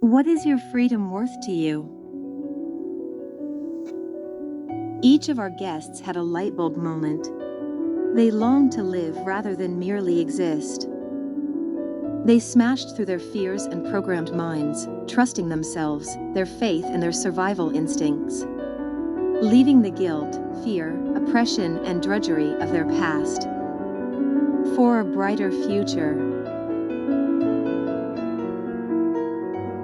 What is your freedom worth to you? Each of our guests had a light bulb moment. They longed to live rather than merely exist. They smashed through their fears and programmed minds, trusting themselves, their faith, and their survival instincts, leaving the guilt, fear, oppression, and drudgery of their past for a brighter future.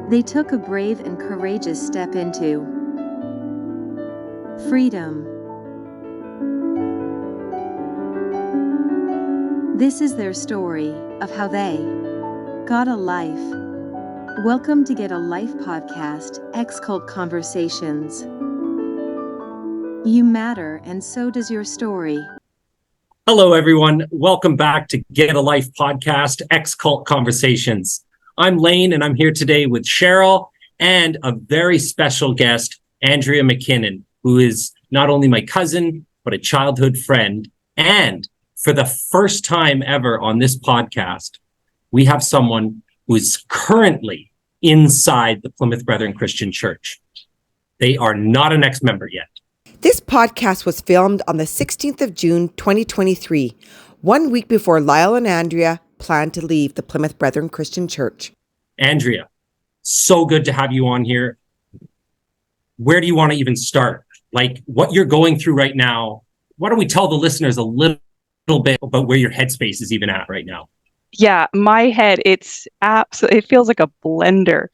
They took a brave and courageous step into freedom. This is their story of how they got a life. Welcome to Get a Life podcast, Ex-Cult Conversations. You matter, and so does your story. Hello, everyone. Welcome back to Get a Life podcast, Ex-Cult Conversations. I'm Lane, and I'm here today with Cheryl and a very special guest, Andrea MacKinnon, who is not only my cousin, but a childhood friend. And for the first time ever on this podcast, we have someone who is currently inside the Plymouth Brethren Christian Church. They are not an ex-member yet. This podcast was filmed on the 16th of June, 2023, 1 week before Lyle and Andrea planned to leave the Plymouth Brethren Christian Church. Andrea, so good to have you on here. Where do you want to even start? Like what you're going through right now. Why don't we tell the listeners a little bit about where your headspace is even at right now? Yeah, my head, it feels like a blender.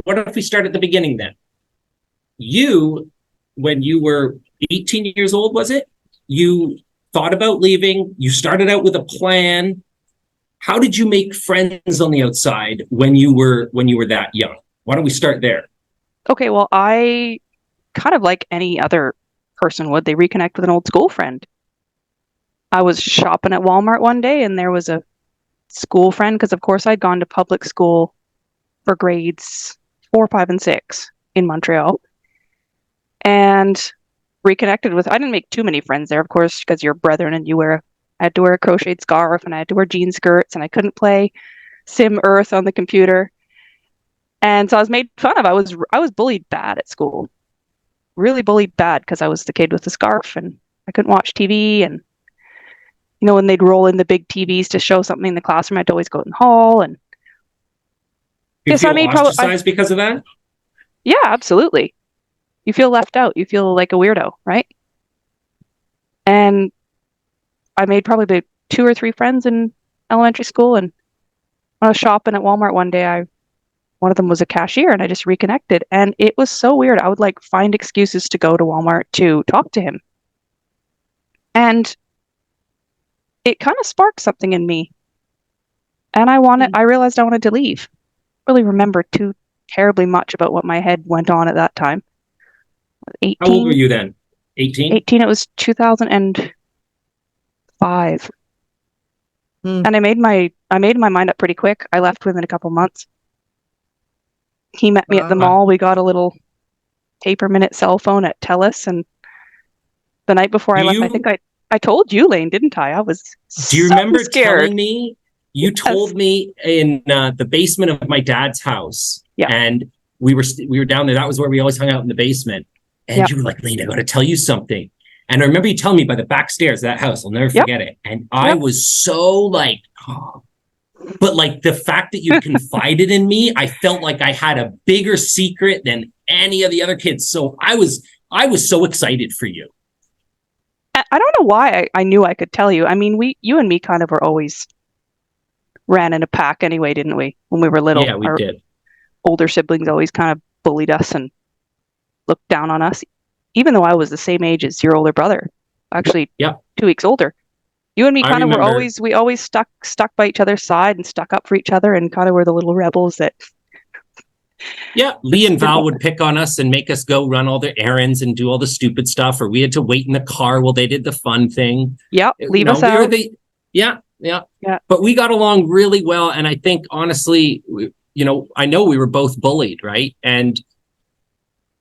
What if we start at the beginning then? You, when you were 18 years old, was it? You thought about leaving. You started out with a plan. How did you make friends on the outside when you were that young? Why don't we start there? Okay, well, I kind of like any other person would. They reconnect with an old school friend. I was shopping at Walmart one day and there was a school friend, because of course I'd gone to public school for grades 4, 5, and 6 in Montreal. And reconnected with, I didn't make too many friends there, of course, because you're brethren and I had to wear a crocheted scarf and I had to wear jean skirts and I couldn't play Sim Earth on the computer. And so I was made fun of. I was bullied bad at school. Really bullied bad because I was the kid with the scarf and I couldn't watch TV. And, you know, when they'd roll in the big TVs to show something in the classroom, I'd always go in the hall. And you feel ostracized because of that? Yeah, absolutely. You feel left out. You feel like a weirdo, right? And I made probably about 2 or 3 friends in elementary school. And when I was shopping at Walmart one day, one of them was a cashier and I just reconnected. And it was so weird. I would like find excuses to go to Walmart to talk to him. And it kind of sparked something in me. And I realized I wanted to leave. I don't really remember too terribly much about what my head went on at that time. 18. How old were you then? 18? 18. It was 2005. And I made my mind up pretty quick. I left within a couple months. He met me at the mall. We got a little pay-per-minute cell phone at TELUS, and the night before I left, I think I told you, Lane, didn't I? I was Do you remember scared. telling me? You told me in the basement of my dad's house. Yeah. And we were down there. That was where we always hung out, in the basement. And you were like, Lane, I got to tell you something. And I remember you telling me by the back stairs of that house. I'll never forget it. And I was so like, oh. But like the fact that you confided in me, I felt like I had a bigger secret than any of the other kids. So I was so excited for you. I don't know why I knew I could tell you. I mean, you and me kind of were always ran in a pack anyway, didn't we? When we were little. Yeah, we did. Older siblings always kind of bullied us and looked down on us, even though I was the same age as your older brother. Actually, 2 weeks older. You and me kind of were we always stuck by each other's side and stuck up for each other and kind of were the little rebels that. Yeah, Lee and Val would pick on us and make us go run all their errands and do all the stupid stuff, or we had to wait in the car while they did the fun thing. Yeah, leave us out. Yeah. But we got along really well, and I think honestly, I know we were both bullied, right? And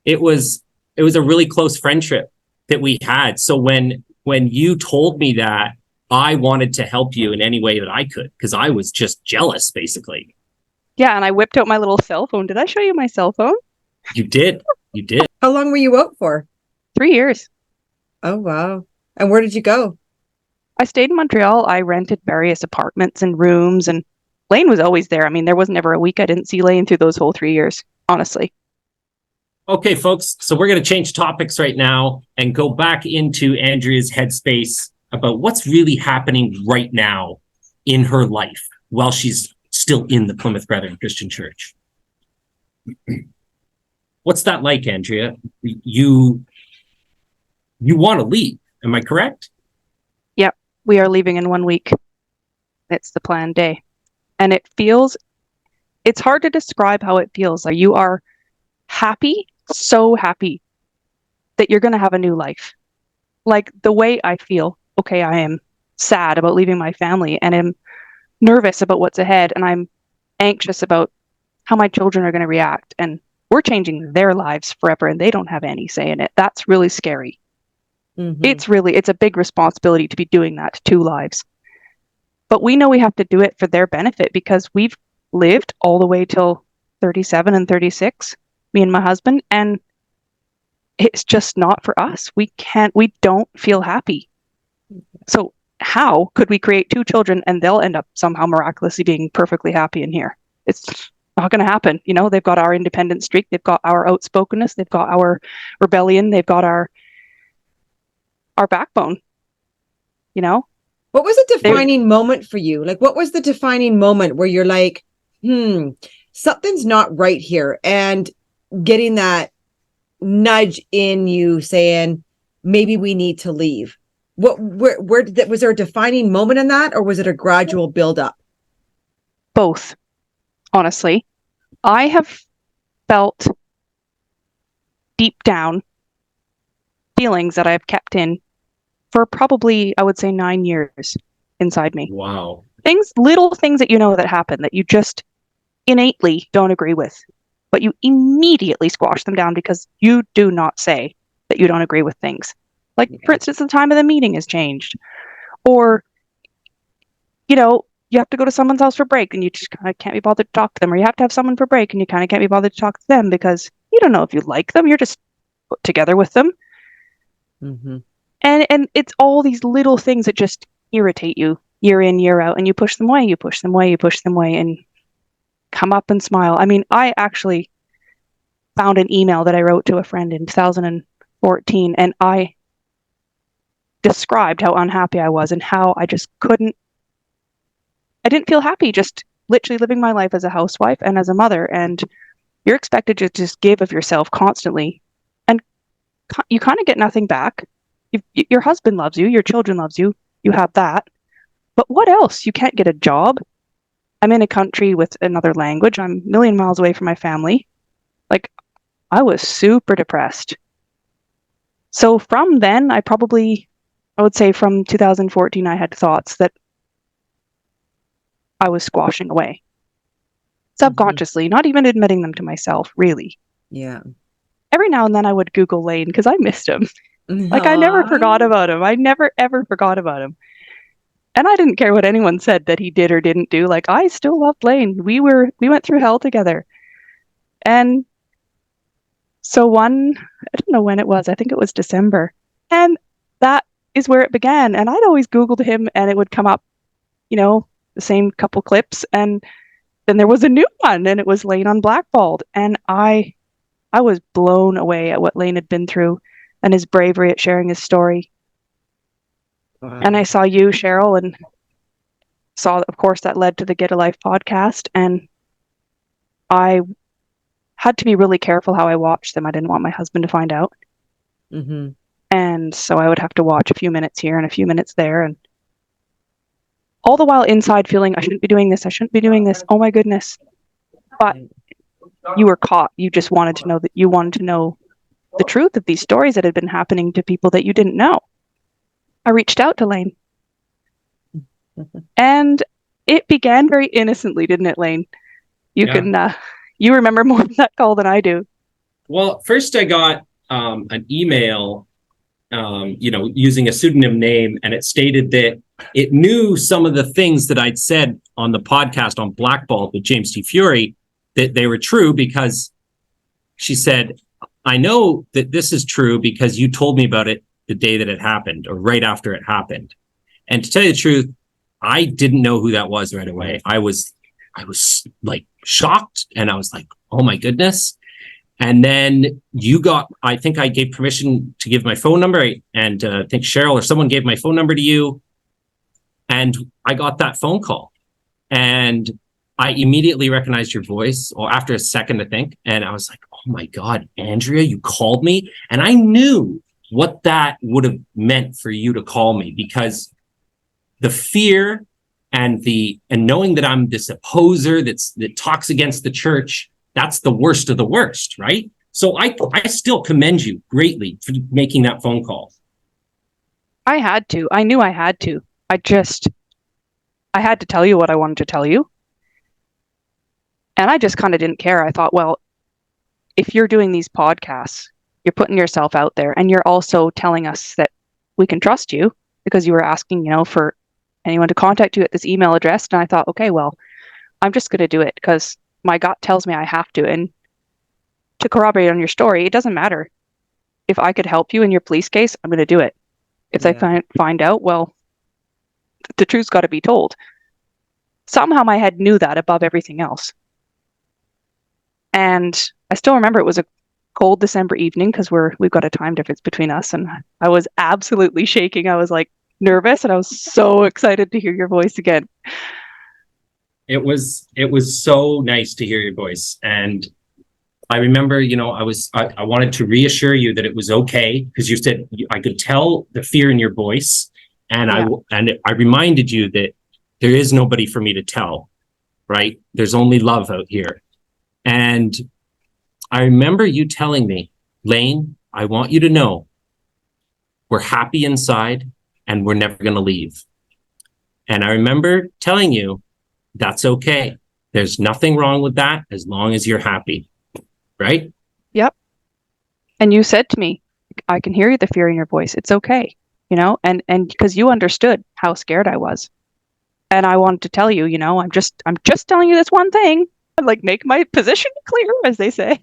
it was a really close friendship that we had. So when you told me that, I wanted to help you in any way that I could, because I was just jealous, basically. Yeah, and I whipped out my little cell phone. Did I show you my cell phone? You did. You did. How long were you out for? 3 years. Oh, wow. And where did you go? I stayed in Montreal. I rented various apartments and rooms, and Lane was always there. I mean, there was never a week I didn't see Lane through those whole 3 years, honestly. Okay, folks. So we're going to change topics right now and go back into Andrea's headspace about what's really happening right now in her life while she's still in the Plymouth Brethren Christian Church. What's that like, Andrea? You want to leave, am I correct? Yep, we are leaving in 1 week. It's the planned day. And it's hard to describe how it feels. Like you are happy, so happy that you're going to have a new life. Like the way I feel, okay, I am sad about leaving my family and am nervous about what's ahead, and I'm anxious about how my children are going to react, and we're changing their lives forever and they don't have any say in it. That's really scary. It's a big responsibility to be doing that to 2 lives. But we know we have to do it for their benefit because we've lived all the way till 37 and 36, me and my husband, and it's just not for us. We don't feel happy. So how could we create 2 children and they'll end up somehow miraculously being perfectly happy in here? It's not going to happen. You know, they've got our independent streak, they've got our outspokenness, they've got our rebellion, they've got our backbone, you know? What was a defining moment for you? Like, what was the defining moment where you're like, something's not right here, and getting that nudge in you saying, maybe we need to leave? Where did that, was there a defining moment in that, or was it a gradual buildup? Both, honestly. I have felt deep down feelings that I've kept in for probably, I would say, 9 years inside me. Wow. Little things that you know that happen that you just innately don't agree with, but you immediately squash them down because you do not say that you don't agree with things. Like, for instance, the time of the meeting has changed. Or, you know, you have to go to someone's house for break and you just kind of can't be bothered to talk to them. Or you have to have someone for break and you kind of can't be bothered to talk to them because you don't know if you like them. You're just put together with them. And it's all these little things that just irritate you year in, year out. And you push them away, you push them away, you push them away, and come up and smile. I mean, I actually found an email that I wrote to a friend in 2014, and I described how unhappy I was and how I didn't feel happy just literally living my life as a housewife and as a mother. And you're expected to just give of yourself constantly, and you kind of get nothing back. Your husband loves you, your children loves you, you have that. But what else? You can't get a job. I'm in a country with another language. I'm a million miles away from my family. Like, I was super depressed. So from then, I would say from 2014, I had thoughts that I was squashing away. Subconsciously, not even admitting them to myself, really. Yeah. Every now and then I would Google Lane because I missed him. Like, I never forgot about him. I never, ever forgot about him. And I didn't care what anyone said that he did or didn't do. Like, I still loved Lane. We went through hell together. And so I don't know when it was. I think it was December. And that is where it began. And I'd always Googled him and it would come up, you know, the same couple clips. And then there was a new one and it was Lane on Blackballed. And I was blown away at what Lane had been through and his bravery at sharing his story. Wow. And I saw you, Cheryl, and saw, of course, that led to the Get a Life podcast. And I had to be really careful how I watched them. I didn't want my husband to find out. And so I would have to watch a few minutes here and a few minutes there. And all the while inside feeling, I shouldn't be doing this. I shouldn't be doing this. Oh, my goodness. But you were caught. You just wanted to know the truth of these stories that had been happening to people that you didn't know. I reached out to Lane. And it began very innocently, didn't it, Lane? You remember more of that call than I do. Well, first I got an email, using a pseudonym name, and it stated that it knew some of the things that I'd said on the podcast on Blackballed with James T. Fury, that they were true, because she said, I know that this is true because you told me about it the day that it happened, or right after it happened. And to tell you the truth, I didn't know who that was right away. I was like shocked, and I was like, oh my goodness. And then I think I gave permission to give my phone number, and I think Cheryl or someone gave my phone number to you. And I got that phone call, and I immediately recognized your voice, or after a second to think. And I was like, oh my God, Andrea, you called me. And I knew what that would have meant for you to call me, because the fear and knowing that I'm this opposer that talks against the church, that's the worst of the worst, right? So I still commend you greatly for making that phone call. I had to. I knew I had to. I had to tell you what I wanted to tell you. And I just kind of didn't care. I thought, well, if you're doing these podcasts, you're putting yourself out there, and you're also telling us that we can trust you, because you were asking, for anyone to contact you at this email address. And I thought, okay, well, I'm just going to do it because my gut tells me I have to. And to corroborate on your story, it doesn't matter. If I could help you in your police case, I'm going to do it. If they find out, well, the truth's got to be told. Somehow my head knew that above everything else. And I still remember it was a cold December evening, because we've got a time difference between us, and I was absolutely shaking. I was like nervous, and I was so excited to hear your voice again. It was so nice to hear your voice. And I remember, I wanted to reassure you that it was okay, because you said I could tell the fear in your voice. And I reminded you that there is nobody for me to tell, right? There's only love out here. And I remember you telling me, Lane, I want you to know we're happy inside and we're never going to leave. And I remember telling you, that's okay. There's nothing wrong with that as long as you're happy. Right? Yep. And you said to me, I can hear the fear in your voice. It's okay. And because you understood how scared I was. And I wanted to tell you, I'm just telling you this one thing. Like, make my position clear, as they say.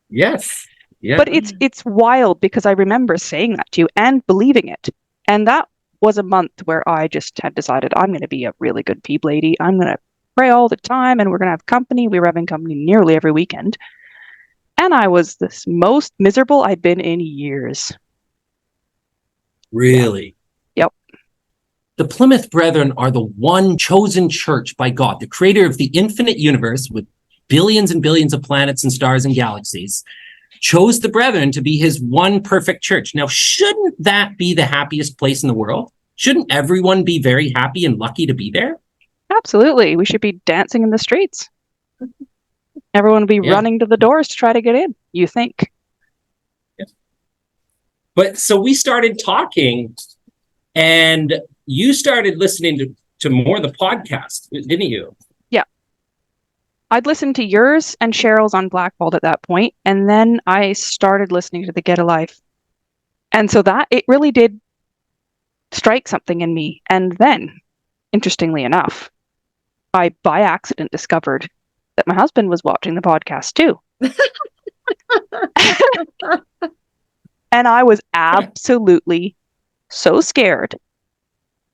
Yes. Yeah. But it's wild, because I remember saying that to you and believing it. And that was a month where I just had decided I'm going to be a really good peep lady. I'm going to pray all the time, and we're going to have company. We were having company nearly every weekend. And I was the most miserable I'd been in years. Really? Yep. The Plymouth Brethren are the one chosen church by God, the creator of the infinite universe with billions and billions of planets and stars and galaxies, chose the Brethren to be his one perfect church. Now, shouldn't that be the happiest place in the world? Shouldn't everyone be very happy and lucky to be there? Absolutely. We should be dancing in the streets. Everyone would be running to the doors to try to get in, you think. Yes. But so we started talking, and you started listening to more of the podcast, didn't you? Yeah. I'd listened to yours and Cheryl's on Blackballed at that point, and then I started listening to the Get a Life. And so that, it really did strike something in me. And then, interestingly enough, I by accident discovered that my husband was watching the podcast too. And I was absolutely so scared.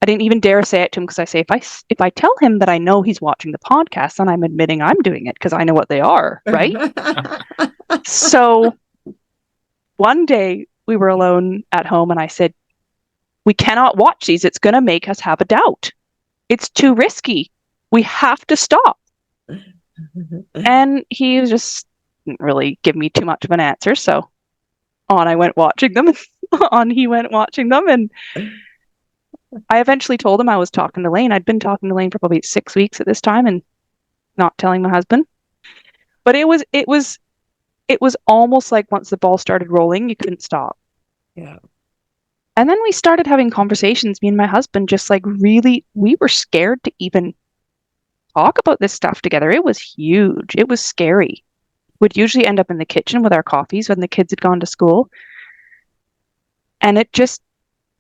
I didn't even dare say it to him, because I say, if I tell him that I know he's watching the podcast, then I'm admitting I'm doing it, because I know what they are, right? So one day we were alone at home, and I said, we cannot watch these. It's going to make us have a doubt. It's too risky. We have to stop. And he just didn't really give me too much of an answer. So on I went watching them. On he went watching them. And I eventually told him I was talking to Lane. I'd been talking to Lane for probably 6 weeks at this time and not telling my husband. But it was almost like once the ball started rolling, you couldn't stop. Yeah. And then we started having conversations, me and my husband, just like really, we were scared to even talk about this stuff together. It was huge. It was scary. We'd usually end up in the kitchen with our coffees when the kids had gone to school. And it just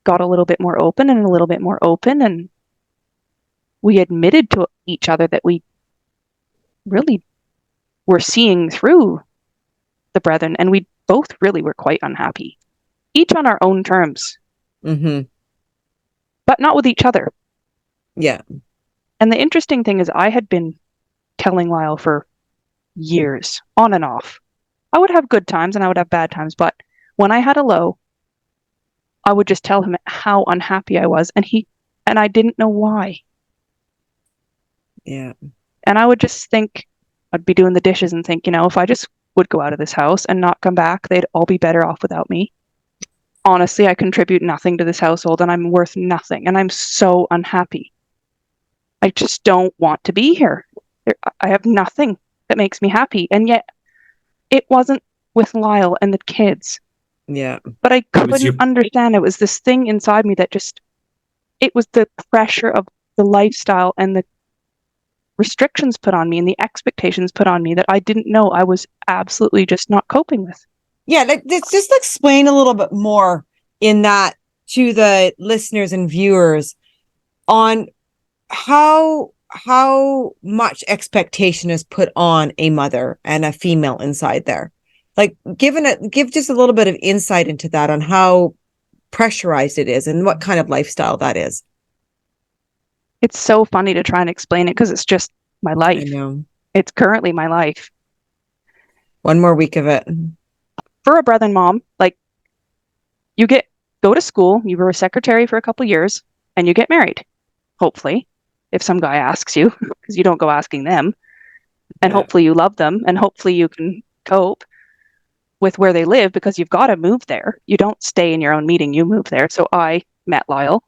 got a little bit more open and a little bit more open, and we admitted to each other that we really were seeing through the brethren, and we both really were quite unhappy, each on our own terms, but not with each other. Yeah. And the interesting thing is, I had been telling Lyle for years, on and off. I would have good times and I would have bad times, but when I had a low, I would just tell him how unhappy I was, and I didn't know why. Yeah. And I would just think, I'd be doing the dishes and think, if I just would go out of this house and not come back, they'd all be better off without me. Honestly, I contribute nothing to this household and I'm worth nothing, and I'm so unhappy. I just don't want to be here. I have nothing that makes me happy. And yet it wasn't with Lyle and the kids. Yeah. But I couldn't understand. It was this thing inside me that it was the pressure of the lifestyle and the restrictions put on me and the expectations put on me that I didn't know I was absolutely just not coping with. Yeah, let's just explain a little bit more in that to the listeners and viewers on how much expectation is put on a mother and a female inside there. Like, give just a little bit of insight into that, on how pressurized it is and what kind of lifestyle that is. It's so funny to try and explain it because it's just my life. I know. It's currently my life. One more week of it. For a brethren mom, like, you go to school, you were a secretary for a couple years, and you get married, hopefully, if some guy asks you, because you don't go asking them. And hopefully you love them, and hopefully you can cope with where they live, because you've got to move there. You don't stay in your own meeting, you move there. So I met Lyle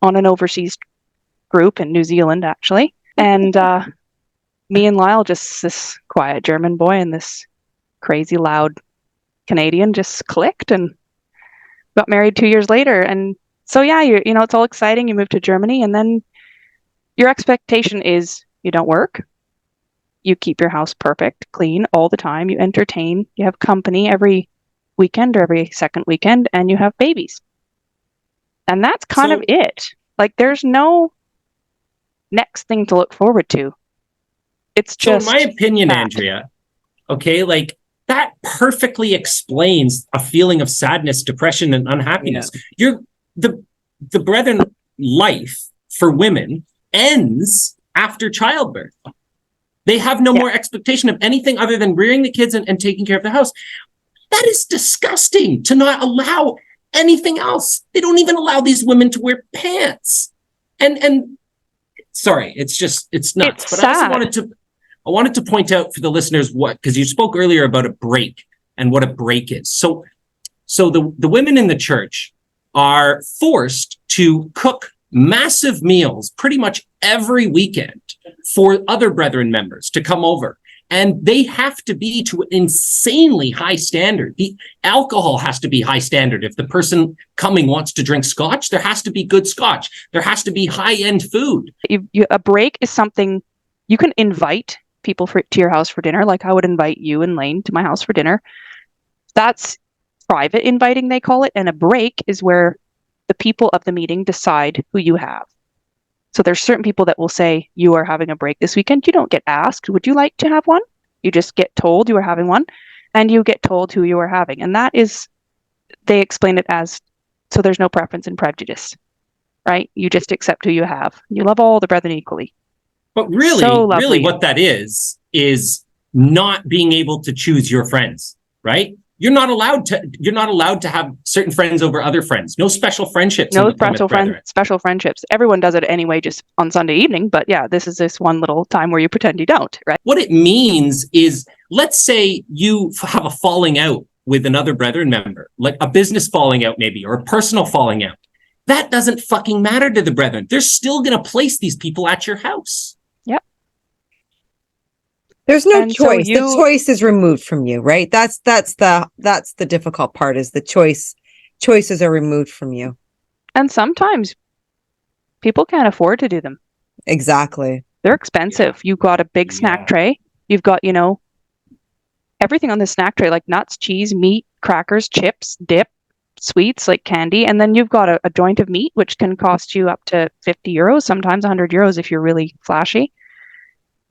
on an overseas group in New Zealand, actually. And me and Lyle, just this quiet German boy and this crazy loud Canadian, just clicked and got married 2 years later. And so, yeah, it's all exciting. You move to Germany, and then your expectation is you don't work. You keep your house perfect, clean all the time. You entertain. You have company every weekend or every second weekend, and you have babies. And that's kind of it. Like, there's no next thing to look forward to. It's just, in my opinion, that. Andrea, okay, like, that perfectly explains a feeling of sadness, depression, and unhappiness. The brethren life for women ends after childbirth. They have no more expectation of anything other than rearing the kids and taking care of the house. That is disgusting, to not allow anything else. They don't even allow these women to wear pants. And sorry, it's nuts. It's but sad. I wanted to point out for the listeners because you spoke earlier about a break and what a break is. So the women in the church are forced to cook massive meals pretty much every weekend for other brethren members to come over. And they have to be to an insanely high standard. The alcohol has to be high standard. If the person coming wants to drink scotch, there has to be good scotch. There has to be high-end food. A break is something you can invite people to your house for dinner. Like, I would invite you and Lane to my house for dinner. That's private inviting, they call it. And a break is where the people of the meeting decide who you have. So there's certain people that will say, you are having a break this weekend. You don't get asked, would you like to have one? You just get told you are having one, and you get told who you are having. And that is, they explain it as, so there's no preference and prejudice, right? You just accept who you have. You love all the brethren equally. But really what that is not being able to choose your friends, right? You're not allowed to have certain friends over other friends. No special friendships. No special friendships. Everyone does it anyway, just on Sunday evening. But yeah, this is this one little time where you pretend you don't, right? What it means is, let's say you have a falling out with another brethren member, like a business falling out maybe, or a personal falling out. That doesn't fucking matter to the brethren. They're still going to place these people at your house. Yep. There's no choice. The choice is removed from you, right? That's the difficult part, is the choices are removed from you. And sometimes people can't afford to do them. Exactly. They're expensive. You've got a big snack tray. You've got, everything on the snack tray, like nuts, cheese, meat, crackers, chips, dip, sweets like candy, and then you've got a joint of meat, which can cost you up to 50 euros, sometimes 100 euros if you're really flashy.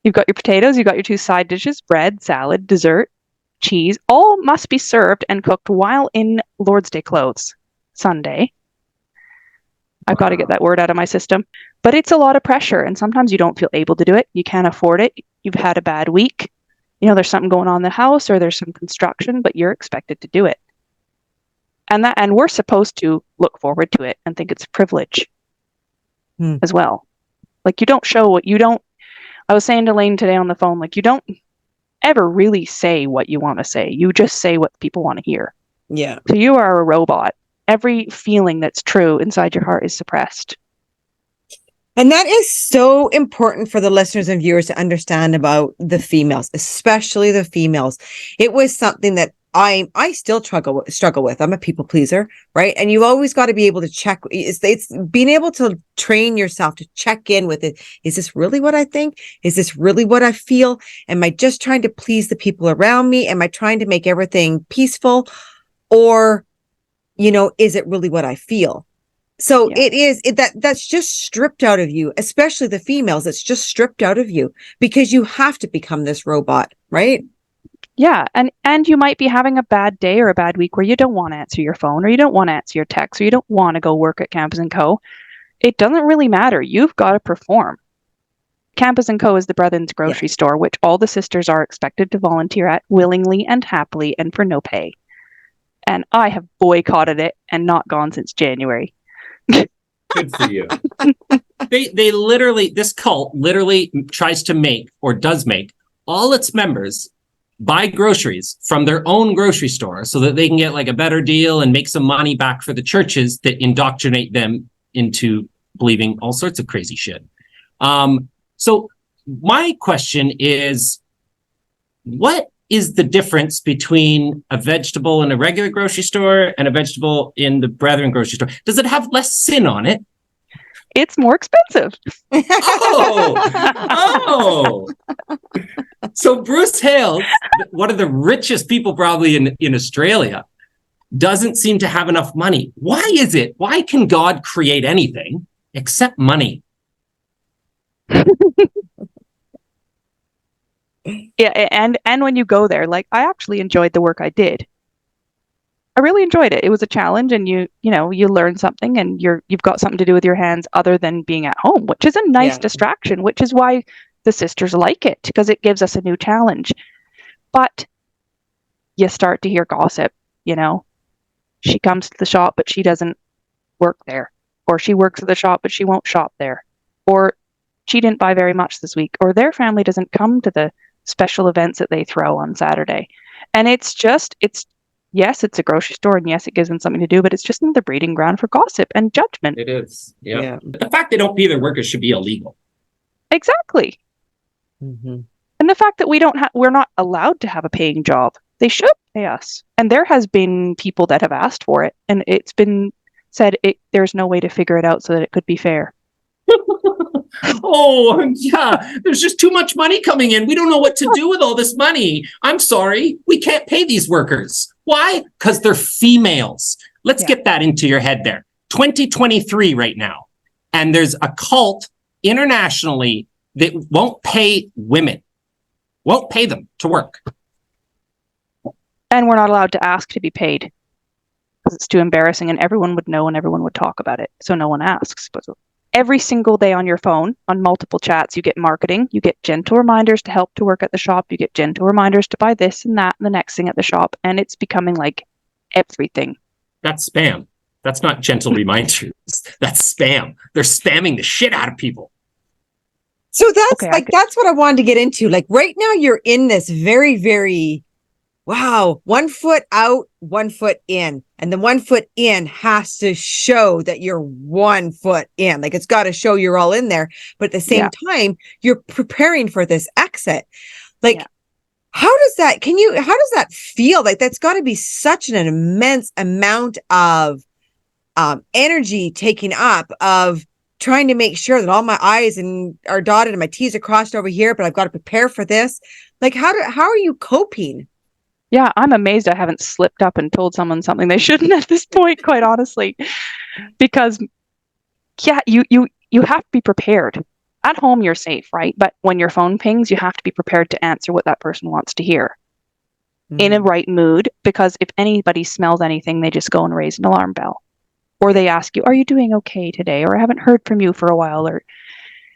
You've got your potatoes, you've got your two side dishes, bread, salad, dessert, cheese. All must be served and cooked while in Lord's Day clothes, Sunday. I've got to get that word out of my system. But it's a lot of pressure, and sometimes you don't feel able to do it. You can't afford it. You've had a bad week. There's something going on in the house, or there's some construction, but you're expected to do it. And we're supposed to look forward to it and think it's a privilege as well. Like, you don't show what you don't. I was saying to Lane today on the phone, like, you don't ever really say what you want to say. You just say what people want to hear. Yeah. So you are a robot. Every feeling that's true inside your heart is suppressed. And that is so important for the listeners and viewers to understand about the females, especially the females. It was something that I still struggle with. I'm a people pleaser, right? And you always got to be able to check. It's being able to train yourself to check in with it. Is this really what I think? Is this really what I feel? Am I just trying to please the people around me? Am I trying to make everything peaceful? Or, is it really what I feel? So that's just stripped out of you, especially the females. It's just stripped out of you because you have to become this robot, right? Yeah. And you might be having a bad day or a bad week where you don't want to answer your phone, or you don't want to answer your text, or you don't want to go work at Campus & Co. It doesn't really matter. You've got to perform. Campus & Co. is the Brethren's grocery store, which all the sisters are expected to volunteer at willingly and happily and for no pay. And I have boycotted it and not gone since January. Good for you. They literally, this cult literally tries to make, or does make, all its members buy groceries from their own grocery store so that they can get like a better deal and make some money back for the churches that indoctrinate them into believing all sorts of crazy shit. So my question is, what is the difference between a vegetable in a regular grocery store and a vegetable in the Brethren grocery store? Does it have less sin on it? It's more expensive. Oh. So Bruce Hales, one of the richest people probably in Australia, doesn't seem to have enough money. Why is it? Why can God create anything except money? Yeah, and when you go there, like, I actually enjoyed the work I did. I really enjoyed it. It was a challenge, and you learn something, and you've got something to do with your hands other than being at home, which is a nice distraction, which is why the sisters like it, because it gives us a new challenge. But you start to hear gossip, she comes to the shop, but she doesn't work there, or she works at the shop, but she won't shop there, or she didn't buy very much this week, or their family doesn't come to the special events that they throw on Saturday. And yes, it's a grocery store, and yes, it gives them something to do, but it's just another breeding ground for gossip and judgment. It is. Yeah. The fact they don't pay their workers should be illegal. Exactly. Mm-hmm. And the fact that we're not allowed to have a paying job. They should pay us. And there has been people that have asked for it, and it's been said there's no way to figure it out so that it could be fair. Oh, yeah, there's just too much money coming in. We don't know what to do with all this money. I'm sorry, we can't pay these workers. Why? Because they're females. Let's get that into your head there. 2023 right now. And there's a cult internationally that won't pay women, won't pay them to work. And we're not allowed to ask to be paid because it's too embarrassing, and everyone would know and everyone would talk about it. So no one asks. But every single day on your phone, on multiple chats, you get marketing, you get gentle reminders to help to work at the shop, you get gentle reminders to buy this and that and the next thing at the shop, and it's becoming like everything. That's spam. That's not gentle reminders. That's spam. They're spamming the shit out of people. So that's what I wanted to get into. Like, right now you're in this very, very, wow, 1 foot out, 1 foot in. And the 1 foot in has to show that you're 1 foot in. Like, it's got to show you're all in there. But at the same time, you're preparing for this exit. Like, how does that feel? Like, that's got to be such an immense amount of energy taken up of trying to make sure that all my I's are dotted and my T's are crossed over here, but I've got to prepare for this. Like, how are you coping? Yeah, I'm amazed I haven't slipped up and told someone something they shouldn't at this point, quite honestly. Because yeah, you have to be prepared. At home you're safe, right? But when your phone pings, you have to be prepared to answer what that person wants to hear. In a right mood, because if anybody smells anything, they just go and raise an alarm bell. Or they ask you, are you doing okay today? Or I haven't heard from you for a while. Or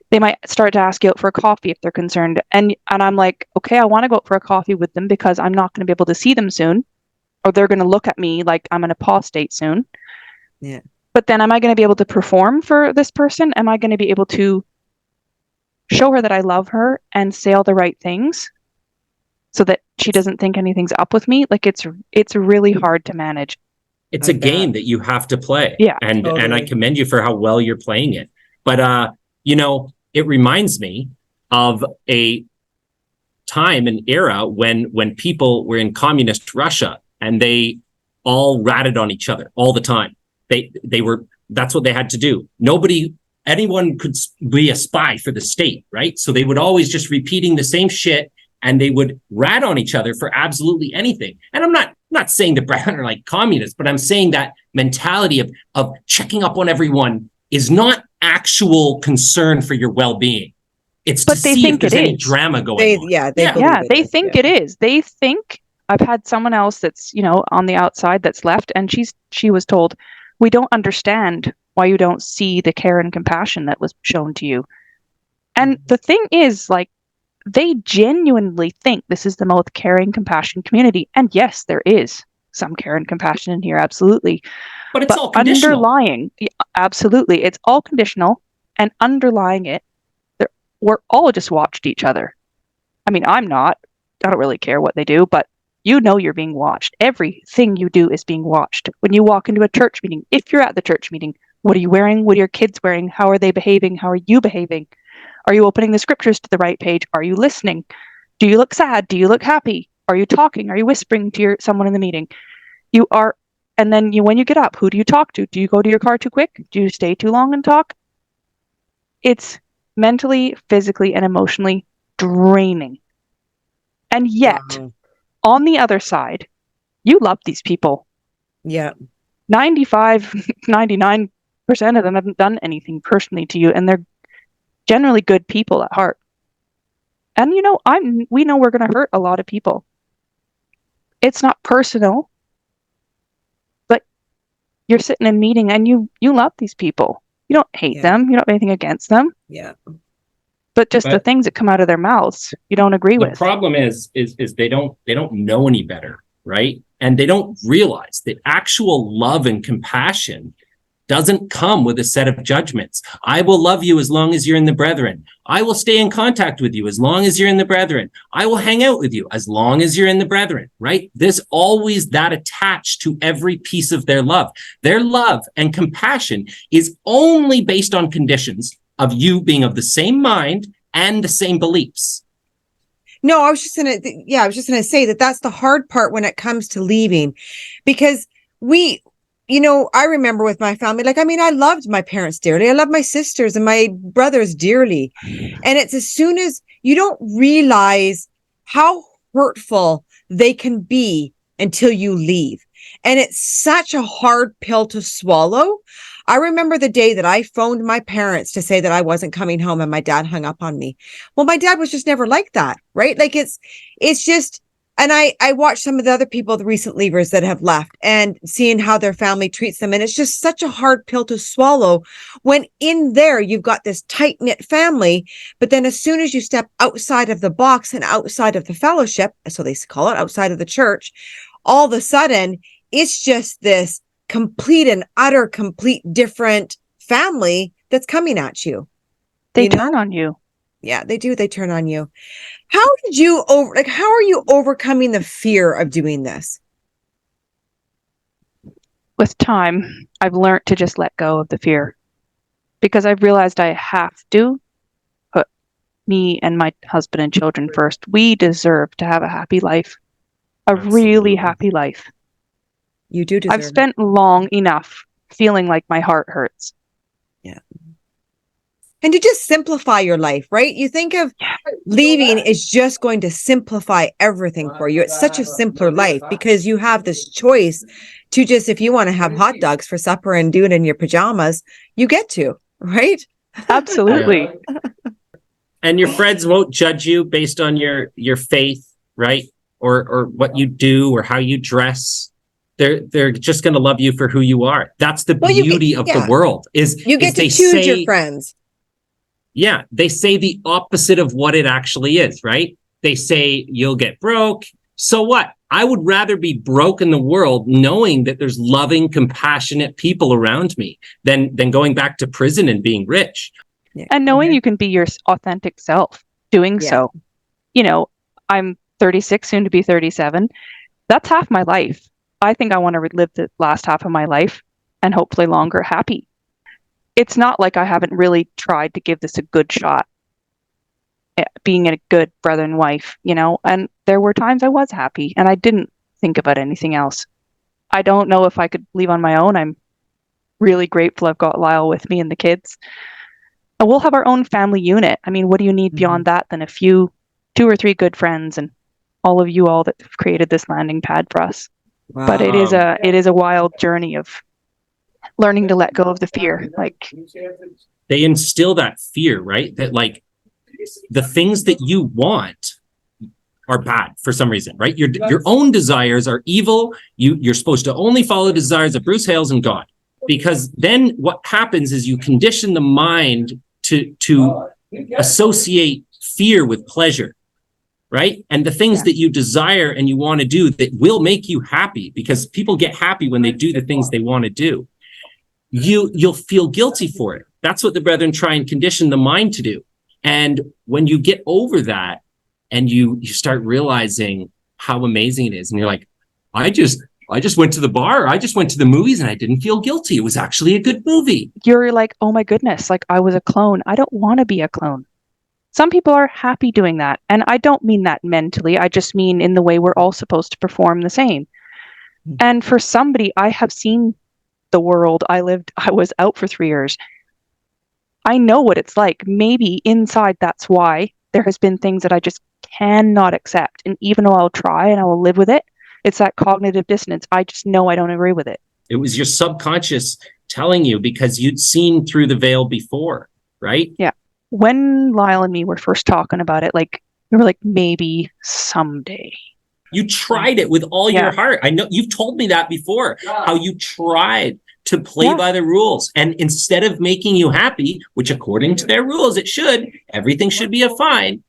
they might start to ask you out for a coffee if they're concerned. And I'm like, okay, I want to go out for a coffee with them because I'm not going to be able to see them soon. Or they're going to look at me like I'm an apostate soon. Yeah. But then am I going to be able to perform for this person? Am I going to be able to show her that I love her and say all the right things so that she doesn't think anything's up with me? Like it's really hard to manage. It's a game that you have to play. Yeah. And I commend you for how well you're playing it. But it reminds me of a time and era when people were in communist Russia and they all ratted on each other all the time. That's what they had to do. Anyone could be a spy for the state, right? So they would always just repeating the same shit and they would rat on each other for absolutely anything. And I'm not saying the Brethren are like communists, but I'm saying that mentality of checking up on everyone is not actual concern for your well-being. It's to see if there's any drama going on. They think it is. They think, I've had someone else that's, on the outside that's left, and she was told, we don't understand why you don't see the care and compassion that was shown to you. And the thing is, like, they genuinely think this is the most caring, compassion community. And yes, there is some care and compassion in here, absolutely. But it's all conditional. Underlying, absolutely, it's all conditional, and underlying it, we're all just watched each other. I mean, I don't really care what they do, but you're being watched. Everything you do is being watched. When you walk into a church meeting, if you're at the church meeting, what are you wearing? What are your kids wearing? How are they behaving? How are you behaving? Are you opening the scriptures to the right page? Are you listening? Do you look sad? Do you look happy? Are you talking? Are you whispering to someone in the meeting? You are. And then when you get up, who do you talk to? Do you go to your car too quick? Do you stay too long and talk? It's mentally, physically, and emotionally draining. And yet, on the other side, you love these people. Yeah. 99% of them haven't done anything personally to you, and they're generally good people at heart. And we know we're going to hurt a lot of people. It's not personal, but you're sitting in a meeting and you love these people. You don't hate them. You don't have anything against them. Yeah. But the things that come out of their mouths, you don't agree with. The problem is they don't know any better, right? And they don't realize that actual love and compassion doesn't come with a set of judgments. I will love you as long as you're in the brethren. I will stay in contact with you as long as you're in the brethren. I will hang out with you as long as you're in the brethren, right? There's always that attached to every piece of their love. Their love and compassion is only based on conditions of you being of the same mind and the same beliefs. No, I was just going to say that's the hard part when it comes to leaving, because I remember with my family, I loved my parents dearly. I love my sisters and my brothers dearly. And it's as soon as you don't realize how hurtful they can be until you leave. And it's such a hard pill to swallow. I remember the day that I phoned my parents to say that I wasn't coming home and my dad hung up on me. Well, my dad was just never like that, right? Like it's just, and I watched some of the other people, the recent leavers that have left, and seeing how their family treats them. And it's just such a hard pill to swallow when in there you've got this tight knit family. But then as soon as you step outside of the box and outside of the fellowship, so they call it, outside of the church, all of a sudden it's just this complete different family that's coming at you. They turn on you. Yeah, they do. They turn on you. How are you overcoming the fear of doing this? With time, I've learned to just let go of the fear, because I've realized I have to put me and my husband and children first. We deserve to have a happy life, really happy life. You do deserve I've spent long enough feeling like my heart hurts. Yeah. And to just simplify your life, right? You think of leaving is just going to simplify everything for you. It's such a simpler life because you have this choice to just, if you want to have hot dogs for supper and do it in your pajamas, you get to, right? Absolutely. And your friends won't judge you based on your faith, right? Or what you do or how you dress. They're just going to love you for who you are. That's the beauty of the world is you get to choose your friends. Yeah, they say the opposite of what it actually is, right? They say you'll get broke. So what? I would rather be broke in the world knowing that there's loving, compassionate people around me than going back to prison and being rich. Yeah. And knowing you can be your authentic self doing so. You know, I'm 36, soon to be 37. That's half my life. I think I want to relive the last half of my life and hopefully longer happy. It's not like I haven't really tried to give this a good shot, being a good brother and wife, you know, and there were times I was happy and I didn't think about anything else. I don't know if I could leave on my own. I'm really grateful I've got Lyle with me and the kids. And we'll have our own family unit. I mean, what do you need beyond that than a few, 2 or 3 good friends and all of you all that have created this landing pad for us. Wow. But it is a wild journey of learning to let go of the fear. Like, they instill that fear, right? That like the things that you want are bad for some reason, right? Your own desires are evil. You're supposed to only follow the desires of Bruce Hales and God, because then what happens is you condition the mind to associate fear with pleasure. Right? And the things that you desire and you want to do that will make you happy, because people get happy when they do the things they want to do. You'll feel guilty for it. That's what the brethren try and condition the mind to do. And when you get over that and you start realizing how amazing it is, and you're like, I just went to the bar, I just went to the movies and I didn't feel guilty. It was actually a good movie. You're like, oh my goodness, like I was a clone. I don't want to be a clone. Some people are happy doing that. And I don't mean that mentally. I just mean in the way we're all supposed to perform the same. And for somebody, I have seen the world. I was out for 3 years. I know what it's like. Maybe inside that's why there has been things that I just cannot accept. And even though I'll try and I will live with it, it's that cognitive dissonance. I just know I don't agree with it. It was your subconscious telling you because you'd seen through the veil before, right? Yeah. When Lyle and me were first talking about it, like we were like, maybe someday. You tried it with all your heart. I know you've told me that before, how you tried to play by the rules. And instead of making you happy, which according to their rules, it should, everything should be a fine.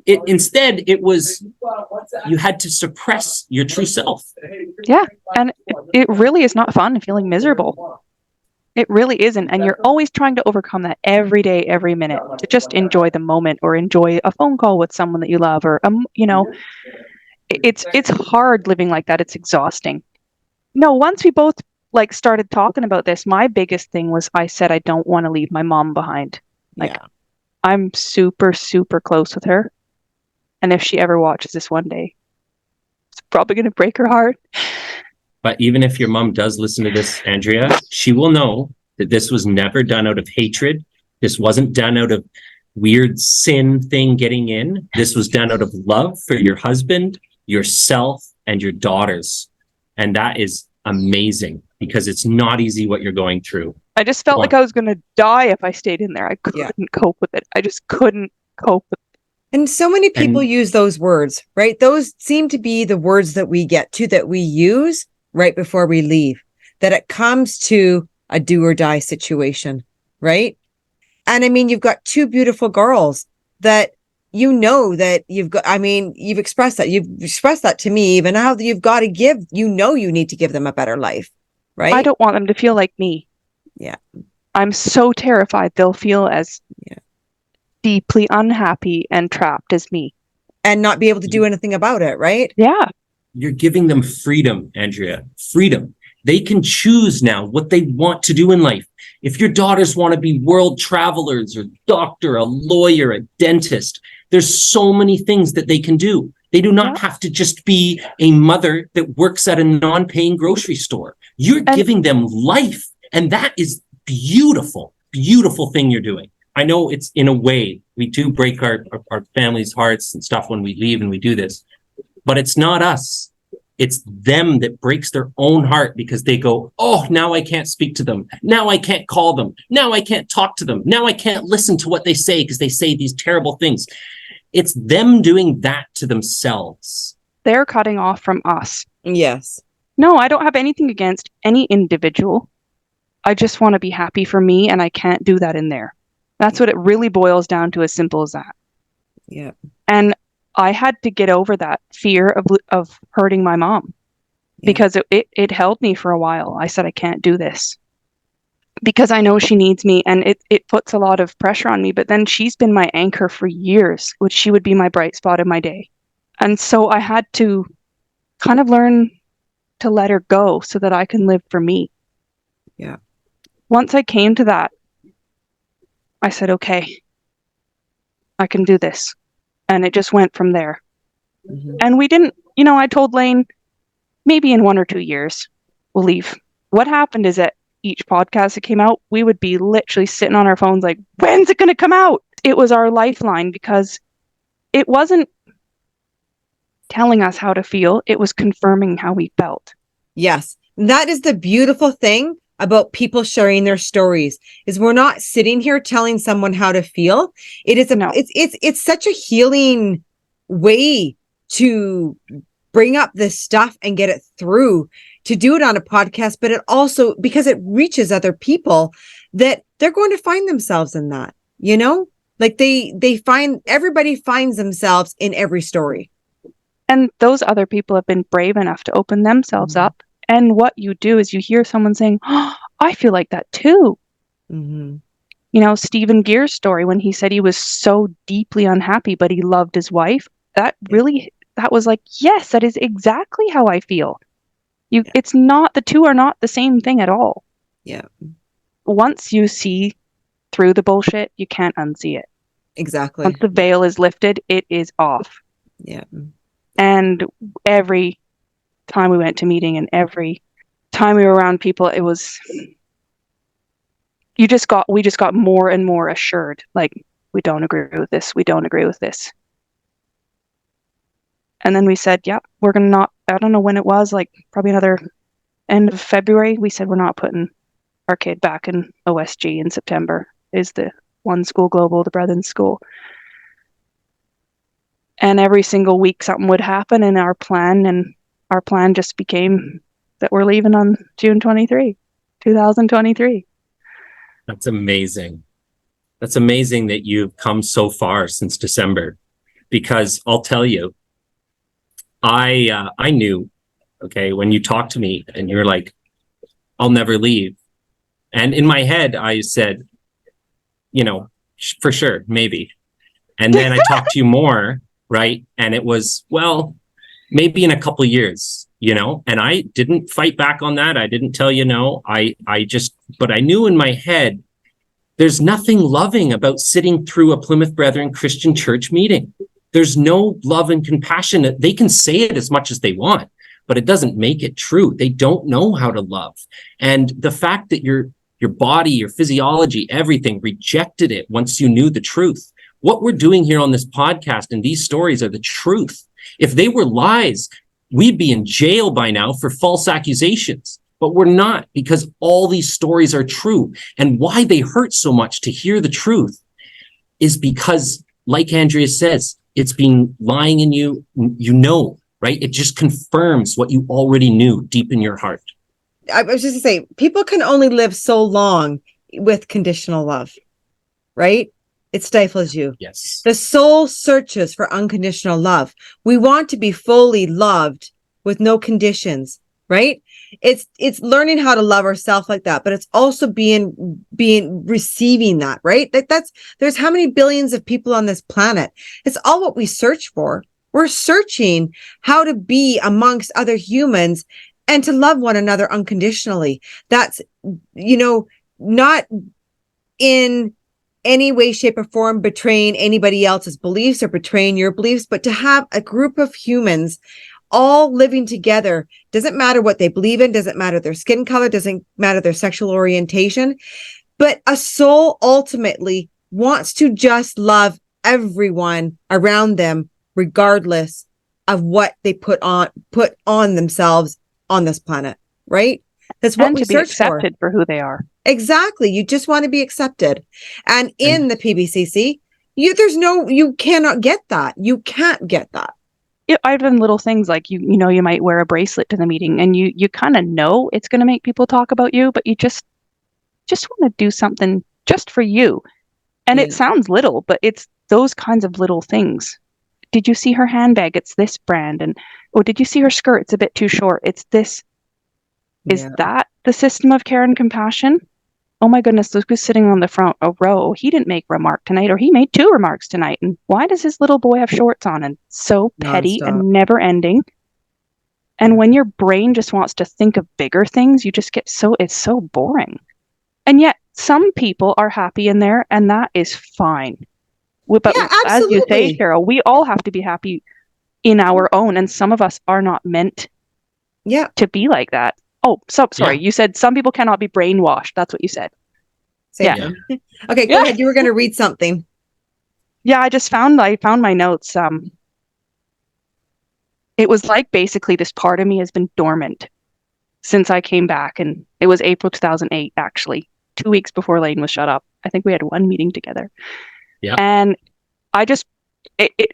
Instead, it was, you had to suppress your true self. Yeah. And it really is not fun feeling miserable. It really isn't. And you're always trying to overcome that every day, every minute, to just enjoy the moment or enjoy a phone call with someone that you love, or, you know, it's hard living like that. It's exhausting. No, once we both like started talking about this, my biggest thing was I said, I don't want to leave my mom behind. Like I'm super, super close with her. And if she ever watches this one day, it's probably going to break her heart. But even if your mom does listen to this, Andrea, she will know that this was never done out of hatred. This wasn't done out of weird sin thing getting in. This was done out of love for your husband, yourself, and your daughters. And that is amazing, because it's not easy what you're going through. I just felt like I was going to die if I stayed in there. I couldn't cope with it. I just couldn't cope with it. And so many people use those words, right? Those seem to be the words that we get to, that we use right before we leave, that it comes to a do or die situation, right? And I mean, you've got 2 beautiful girls that you know that you've got, I mean, you've expressed that to me, even how you've got to give, you know, you need to give them a better life, right? I don't want them to feel like me. Yeah. I'm so terrified they'll feel as deeply unhappy and trapped as me. And not be able to do anything about it, right? Yeah. You're giving them freedom, Andrea, freedom. They can choose now what they want to do in life. If your daughters want to be world travelers, or doctor, a lawyer, a dentist, there's so many things that they can do. They do not have to just be a mother that works at a non-paying grocery store. You're giving them life. And that is beautiful, beautiful thing you're doing. I know it's in a way we do break our families' hearts and stuff when we leave and we do this, but it's not us. It's them that breaks their own heart because they go, oh, now I can't speak to them. Now I can't call them. Now I can't talk to them. Now I can't listen to what they say because they say these terrible things. It's them doing that to themselves. They're cutting off from us. Yes. No, I don't have anything against any individual. I just want to be happy for me, and I can't do that in there. That's what it really boils down to, as simple as that. Yeah. And I had to get over that fear of hurting my mom because it held me for a while. I said, I can't do this because I know she needs me, and it puts a lot of pressure on me. But then she's been my anchor for years, which she would be my bright spot in my day. And so I had to kind of learn to let her go so that I can live for me. Yeah. Once I came to that, I said, okay, I can do this. And it just went from there. Mm-hmm. And we didn't, I told Lane, maybe in 1 or 2 years, we'll leave. What happened is that each podcast that came out, we would be literally sitting on our phones like, when's it going to come out? It was our lifeline because it wasn't telling us how to feel. It was confirming how we felt. Yes. That is the beautiful thing about people sharing their stories is we're not sitting here telling someone how to feel. It is it's such a healing way to bring up this stuff and get it through, to do it on a podcast, but it also, because it reaches other people, that they're going to find themselves in that, like everybody finds themselves in every story. And those other people have been brave enough to open themselves Mm-hmm. up. And what you do is you hear someone saying, oh, I feel like that too. Mm-hmm. Stephen Gear's story when he said he was so deeply unhappy, but he loved his wife. That was like, yes, that is exactly how I feel. It's not, the two are not the same thing at all. Yeah. Once you see through the bullshit, you can't unsee it. Exactly. Once the veil is lifted, it is off. Yeah. And every time we went to meeting and every time we were around people, it was, we just got more and more assured, like, we don't agree with this. We don't agree with this. And then we said, yeah, we're going to not, I don't know when it was, like probably another end of February. We said, we're not putting our kid back in OSG in September, is the one school global, the Brethren school. And every single week something would happen in our plan just became that we're leaving on June 23, 2023. That's amazing. That's amazing that you've come so far since December, because I'll tell you, I knew, okay, when you talked to me and you're like, I'll never leave. And in my head, I said, for sure, maybe. And then I talked to you more, right? And it was, well, maybe in a couple of years, and I didn't fight back on that. I didn't tell you no. But I knew in my head, there's nothing loving about sitting through a Plymouth Brethren Christian Church meeting. There's no love and compassion. They can say it as much as they want, but it doesn't make it true. They don't know how to love. And the fact that your body, your physiology, everything rejected it once you knew the truth. What we're doing here on this podcast and these stories are the truth. If they were lies, we'd be in jail by now for false accusations, but we're not, because all these stories are true. And why they hurt so much to hear the truth is because, like Andrea says, it's been lying in you, right? It just confirms what you already knew deep in your heart. I was just going to say, people can only live so long with conditional love, right? It stifles you. Yes. The soul searches for unconditional love. We want to be fully loved with no conditions, right? It's learning how to love ourselves like that, but it's also being receiving that, right? There's how many billions of people on this planet. It's all what we search for. We're searching how to be amongst other humans and to love one another unconditionally. That's, not in any way, shape, or form betraying anybody else's beliefs or betraying your beliefs, but to have a group of humans all living together. Doesn't matter what they believe in, doesn't matter their skin color, doesn't matter their sexual orientation, but a soul ultimately wants to just love everyone around them, regardless of what they put on themselves on this planet, right? That's what and we to be search accepted for who they are. Exactly. You just want to be accepted. And in the PBCC, you cannot get that. You can't get that. Yeah, I've done little things like you might wear a bracelet to the meeting, and you kind of know it's going to make people talk about you, but you just want to do something just for you. And Yeah. it sounds little, but it's those kinds of little things. Did you see her handbag? It's this brand. And did you see her skirt? It's a bit too short. It's this. Is that the system of care and compassion? Oh my goodness, look who's sitting on the front row. He didn't make a remark tonight, or he made 2 remarks tonight. And why does his little boy have shorts on? And so petty Nonstop. and never ending. And when your brain just wants to think of bigger things, you just get it's so boring. And yet some people are happy in there, and that is fine. But as you say, Cheryl, we all have to be happy in our own, and some of us are not meant to be like that. Oh, so sorry. Yeah. You said some people cannot be brainwashed. That's what you said. Same. Yeah. Okay, go ahead. You were going to read something. Yeah, I found my notes. It was like basically this part of me has been dormant since I came back, and it was April 2008, actually, 2 weeks before Lane was shut up. I think we had 1 meeting together. Yeah. And I just,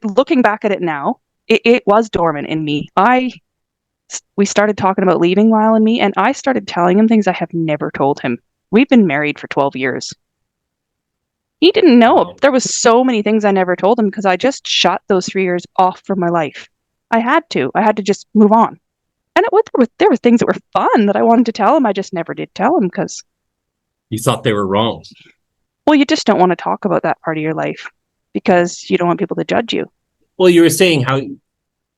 looking back at it now, it was dormant in me. We started talking about leaving Lyle and me, and I started telling him things I have never told him. We've been married for 12 years. He didn't know. Wow. There was so many things I never told him because I just shut those 3 years off from my life. I had to just move on. And there were things that were fun that I wanted to tell him. I just never did tell him because you thought they were wrong. Well, you just don't want to talk about that part of your life because you don't want people to judge you. Well, you were saying how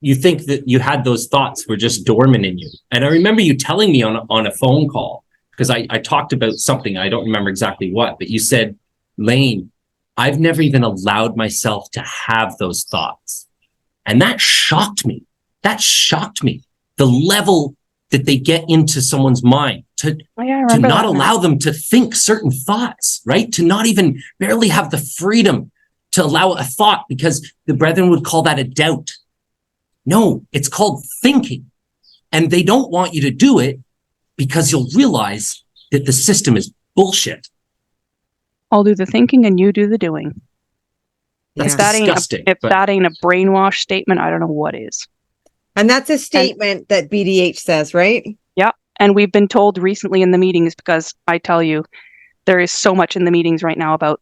you think that you had those thoughts were just dormant in you. And I remember you telling me on a phone call, because I talked about something, I don't remember exactly what, but you said, Lane, I've never even allowed myself to have those thoughts. And that shocked me. The level that they get into someone's mind to not allow them to think certain thoughts, right? To not even barely have the freedom to allow a thought, because the brethren would call that a doubt. No, it's called thinking. And they don't want you to do it because you'll realize that the system is bullshit. I'll do the thinking and you do the doing. That's disgusting. If that ain't a brainwash statement, I don't know what is. And that's a statement that BDH says, right? Yeah. And we've been told recently in the meetings, because I tell you, there is so much in the meetings right now about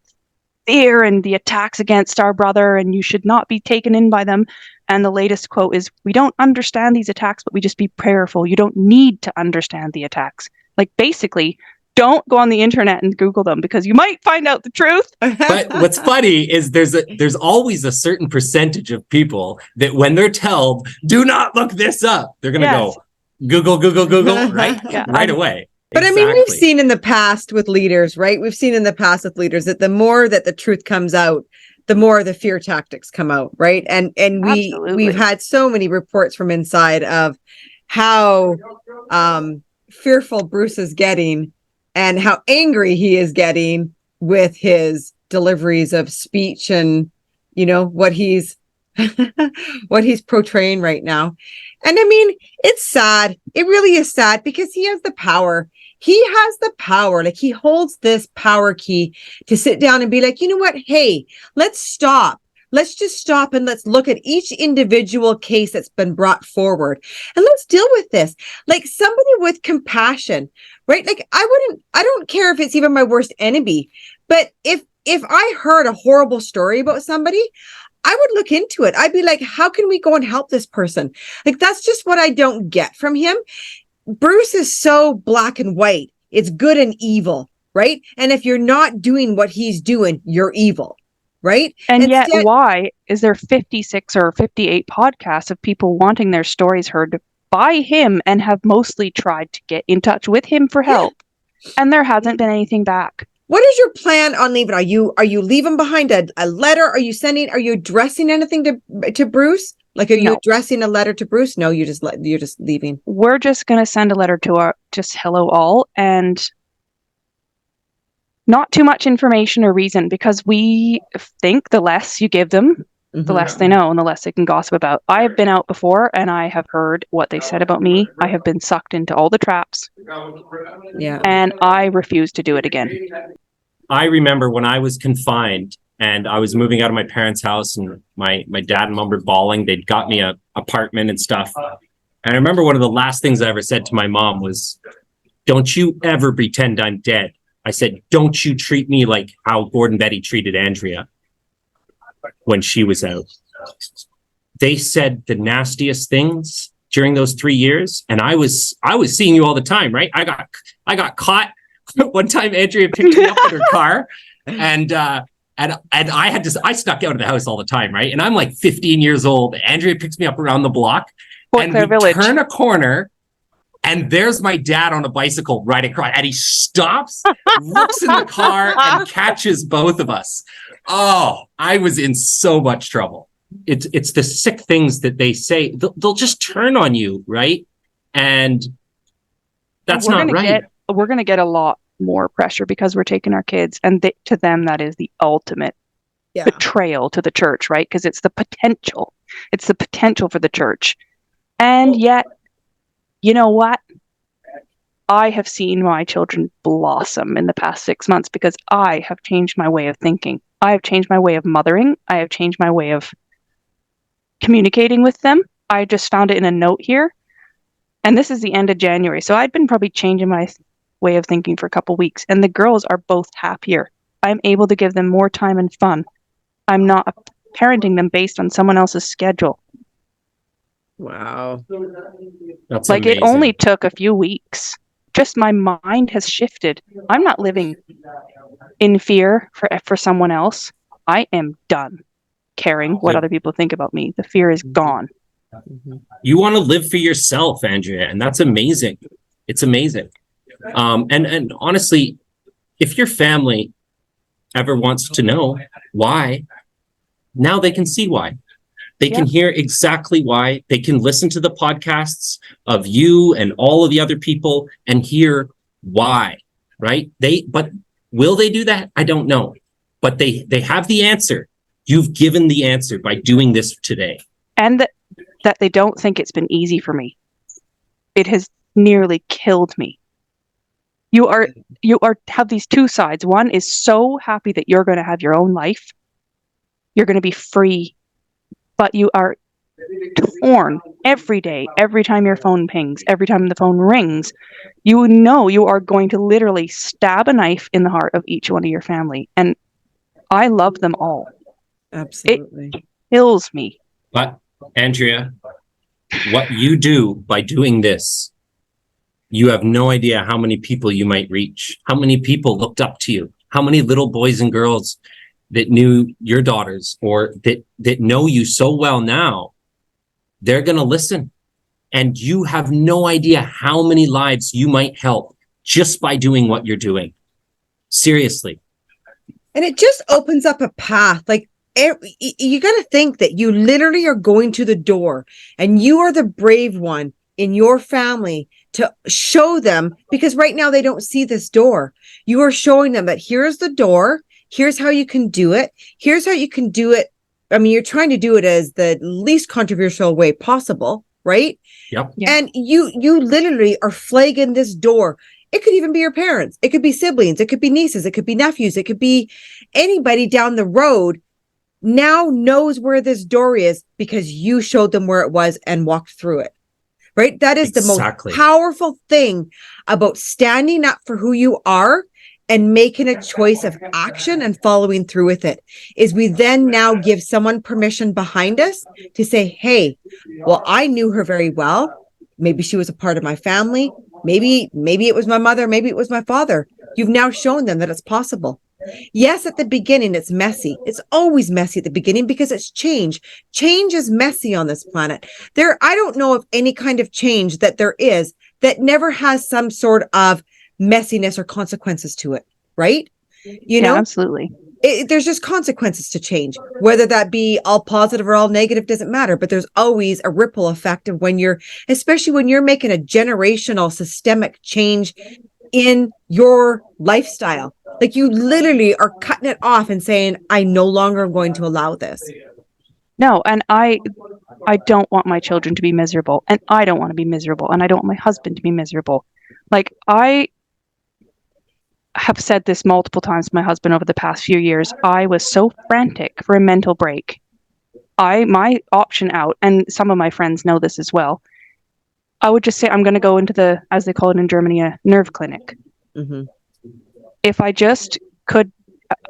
fear and the attacks against our brother, and you should not be taken in by them. And the latest quote is, we don't understand these attacks, but we just be prayerful. You don't need to understand the attacks. Like, basically, don't go on the internet and Google them because you might find out the truth. But what's funny is there's always a certain percentage of people that when they're told, do not look this up, they're going to go, Google, right? Yeah. Right away. But exactly. I mean, we've seen in the past with leaders, right? We've seen in the past with leaders that the more that the truth comes out, the more the fear tactics come out, right? And we've had so many reports from inside of how fearful Bruce is getting and how angry he is getting with his deliveries of speech and, you know, what he's portraying right now. And I mean, it's sad. It really is sad because he has the power. He has the power. Like, he holds this power key to sit down and be like, you know what? Hey, let's stop. Let's just stop and let's look at each individual case that's been brought forward and let's deal with this. Like, somebody with compassion, right? Like, I don't care if it's even my worst enemy, but if I heard a horrible story about somebody, I would look into it. I'd be like, how can we go and help this person? Like, that's just what I don't get from him. Bruce is so black and white. It's good and evil, right? And if you're not doing what he's doing, you're evil, right? And yet, why is there 56 or 58 podcasts of people wanting their stories heard by him and have mostly tried to get in touch with him for help? Yeah. And there hasn't been anything back. What is your plan on leaving? Are you leaving behind a letter? Are you addressing anything to Bruce? Like, are you addressing a letter to Bruce? No, you're just leaving. We're just going to send a letter to just hello all and Not too much information or reason, because we think the less you give them, the less they know and the less they can gossip about. I have been out before and I have heard what they said about me. I have been sucked into all the traps. Yeah. And I refuse to do it again. I remember when I was confined and I was moving out of my parents' house, and my dad and mom were bawling. They'd got me an apartment and stuff. And I remember one of the last things I ever said to my mom was, "Don't you ever pretend I'm dead." I said, "Don't you treat me like how Gordon Betty treated Andrea when she was out." They said the nastiest things during those 3 years. And I was seeing you all the time, right? I got caught one time. Andrea picked me up in her car, and I snuck out of the house all the time, right? And I'm like 15 years old. Andrea picks me up around the block, and we turn a corner, and there's my dad on a bicycle riding across, and he stops, looks in the car, and catches both of us. Oh, I was in so much trouble. It's the sick things that they say. They'll just turn on you, right? And that's not right. We're going to get a lot more pressure because we're taking our kids, and to them that is the ultimate betrayal to the church, right? Because it's the potential for the church. And yet, you know what? I have seen my children blossom in the past 6 months because I have changed my way of thinking. I have changed my way of mothering. I have changed my way of communicating with them. I just found it in a note here. And this is the end of January. So I'd been probably changing my way of thinking for a couple weeks. And the girls are both happier. I'm able to give them more time and fun. I'm not parenting them based on someone else's schedule. Wow. That's like amazing. It only took a few weeks. Just my mind has shifted. I'm not living in fear for someone else. I am done caring what other people think about me. The fear is gone. You want to live for yourself, Andrea, and that's amazing. It's amazing. And honestly, if your family ever wants to know why, now they can see why. They can hear exactly why. They can listen to the podcasts of you and all of the other people and hear why, right? But will they do that? I don't know. But they have the answer. You've given the answer by doing this today. And that they don't think it's been easy for me. It has nearly killed me. You have these two sides. One is so happy that you're going to have your own life. You're going to be free. But you are torn every day, every time your phone pings, every time the phone rings. You know you are going to literally stab a knife in the heart of each one of your family. And I love them all. Absolutely. It kills me. But, Andrea, what you do by doing this, you have no idea how many people you might reach, how many people looked up to you, how many little boys and girls that knew your daughters or that know you so well now, they're going to listen. And you have no idea how many lives you might help just by doing what you're doing. Seriously. And it just opens up a path. Like, you got to think that you literally are going to the door and you are the brave one in your family to show them, because right now they don't see this door. You are showing them that here's the door. Here's how you can do it. Here's how you can do it. I mean, you're trying to do it as the least controversial way possible, right? Yep. Yeah. And you literally are flagging this door. It could even be your parents. It could be siblings. It could be nieces. It could be nephews. It could be anybody down the road now knows where this door is because you showed them where it was and walked through it, right? That is the most powerful thing about standing up for who you are and making a choice of action and following through with it, is we then now give someone permission behind us to say, hey, well, I knew her very well. Maybe she was a part of my family. Maybe it was my mother. Maybe it was my father. You've now shown them that it's possible. Yes, at the beginning, it's messy. It's always messy at the beginning because it's change. Change is messy on this planet. I don't know of any kind of change that there is that never has some sort of messiness or consequences to it, right? You know, absolutely. There's just consequences to change, whether that be all positive or all negative, doesn't matter. But there's always a ripple effect of especially when you're making a generational systemic change in your lifestyle. Like you literally are cutting it off and saying, I no longer am going to allow this. No, and I don't want my children to be miserable, and I don't want to be miserable, and I don't want my husband to be miserable. Like, I have said this multiple times to my husband over the past few years. I was so frantic for a mental break. My option out, and some of my friends know this as well, I would just say I'm going to go into the, as they call it in Germany, a nerve clinic. Mm-hmm. If I just could,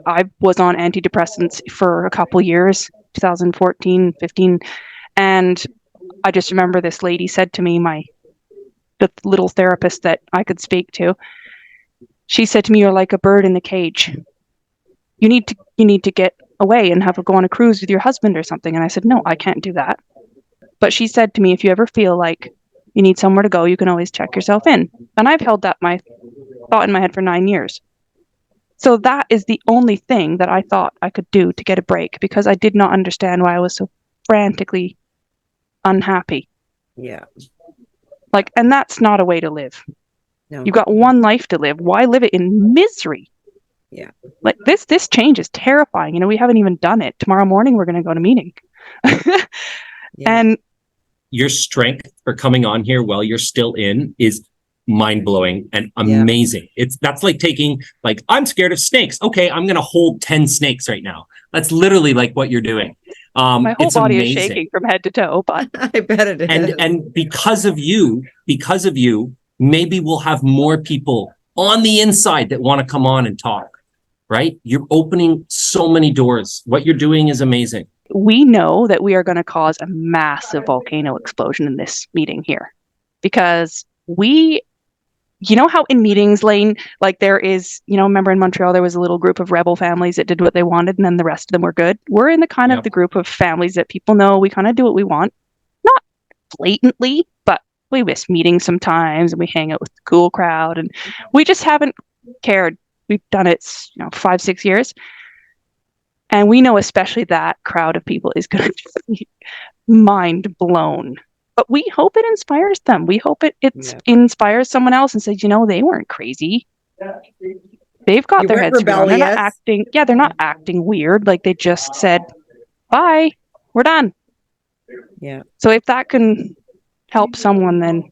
I was on antidepressants for a couple years, 2014, 15, and I just remember this lady said to me, the little therapist that I could speak to, she said to me, "You're like a bird in a cage. You need to get away and go on a cruise with your husband or something." And I said, "No, I can't do that." But she said to me, "If you ever feel like you need somewhere to go, you can always check yourself in." And I've held that my thought in my head for 9 years. So that is the only thing that I thought I could do to get a break, because I did not understand why I was so frantically unhappy. Yeah. Like, and that's not a way to live. No. You've got one life to live. Why live it in misery? Yeah. Like this change is terrifying. You know, we haven't even done it. Tomorrow morning, we're going to go to meeting. Yeah. And your strength for coming on here while you're still in is mind-blowing and amazing. That's like taking, like, I'm scared of snakes. Okay, I'm going to hold 10 snakes right now. That's literally like what you're doing. My whole it's body amazing. is shaking from head to toe, but I bet it is. And because of you, maybe we'll have more people on the inside that want to come on and talk, right? You're opening so many doors. What you're doing is amazing. We know that we are going to cause a massive volcano explosion in this meeting here, because you know how in meetings, Lane, like there is, remember in Montreal, there was a little group of rebel families that did what they wanted and then the rest of them were good. We're in the kind of the group of families that people know we kind of do what we want, not blatantly, but we miss meetings sometimes and we hang out with the cool crowd and we just haven't cared. We've done it, 5-6 years. And we know especially that crowd of people is going to be mind blown. But we hope it inspires them. We hope it inspires someone else and says, they weren't crazy. They've got their heads screwed on. They're not acting weird. Like they just said, bye, we're done. Yeah. So if that can help someone, then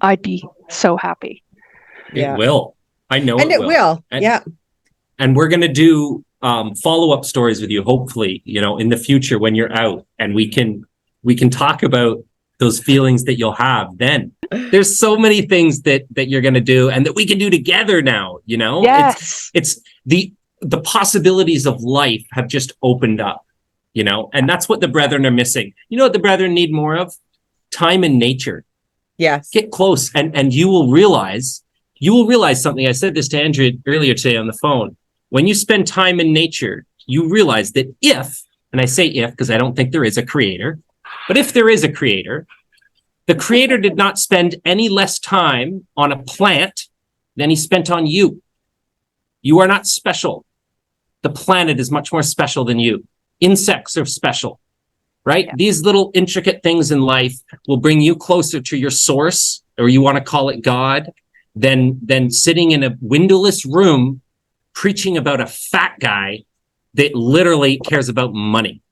I'd be so happy. It will. I know it will. And we're going to do follow-up stories with you, hopefully, in the future when you're out, and we can talk about those feelings that you'll have then. There's so many things that you're going to do and that we can do together now, Yes. It's the possibilities of life have just opened up, and that's what the brethren are missing. You know what the brethren need more of? Time in nature. Yes. Get close and you will realize something. I said this to Andrea earlier today on the phone. When you spend time in nature, you realize that and I say if because I don't think there is a creator, but if there is a creator, the creator did not spend any less time on a plant than he spent on you. You are not special. The planet is much more special than you. Insects are special, right? Yeah. These little intricate things in life will bring you closer to your source, or you want to call it God, than sitting in a windowless room preaching about a fat guy that literally cares about money.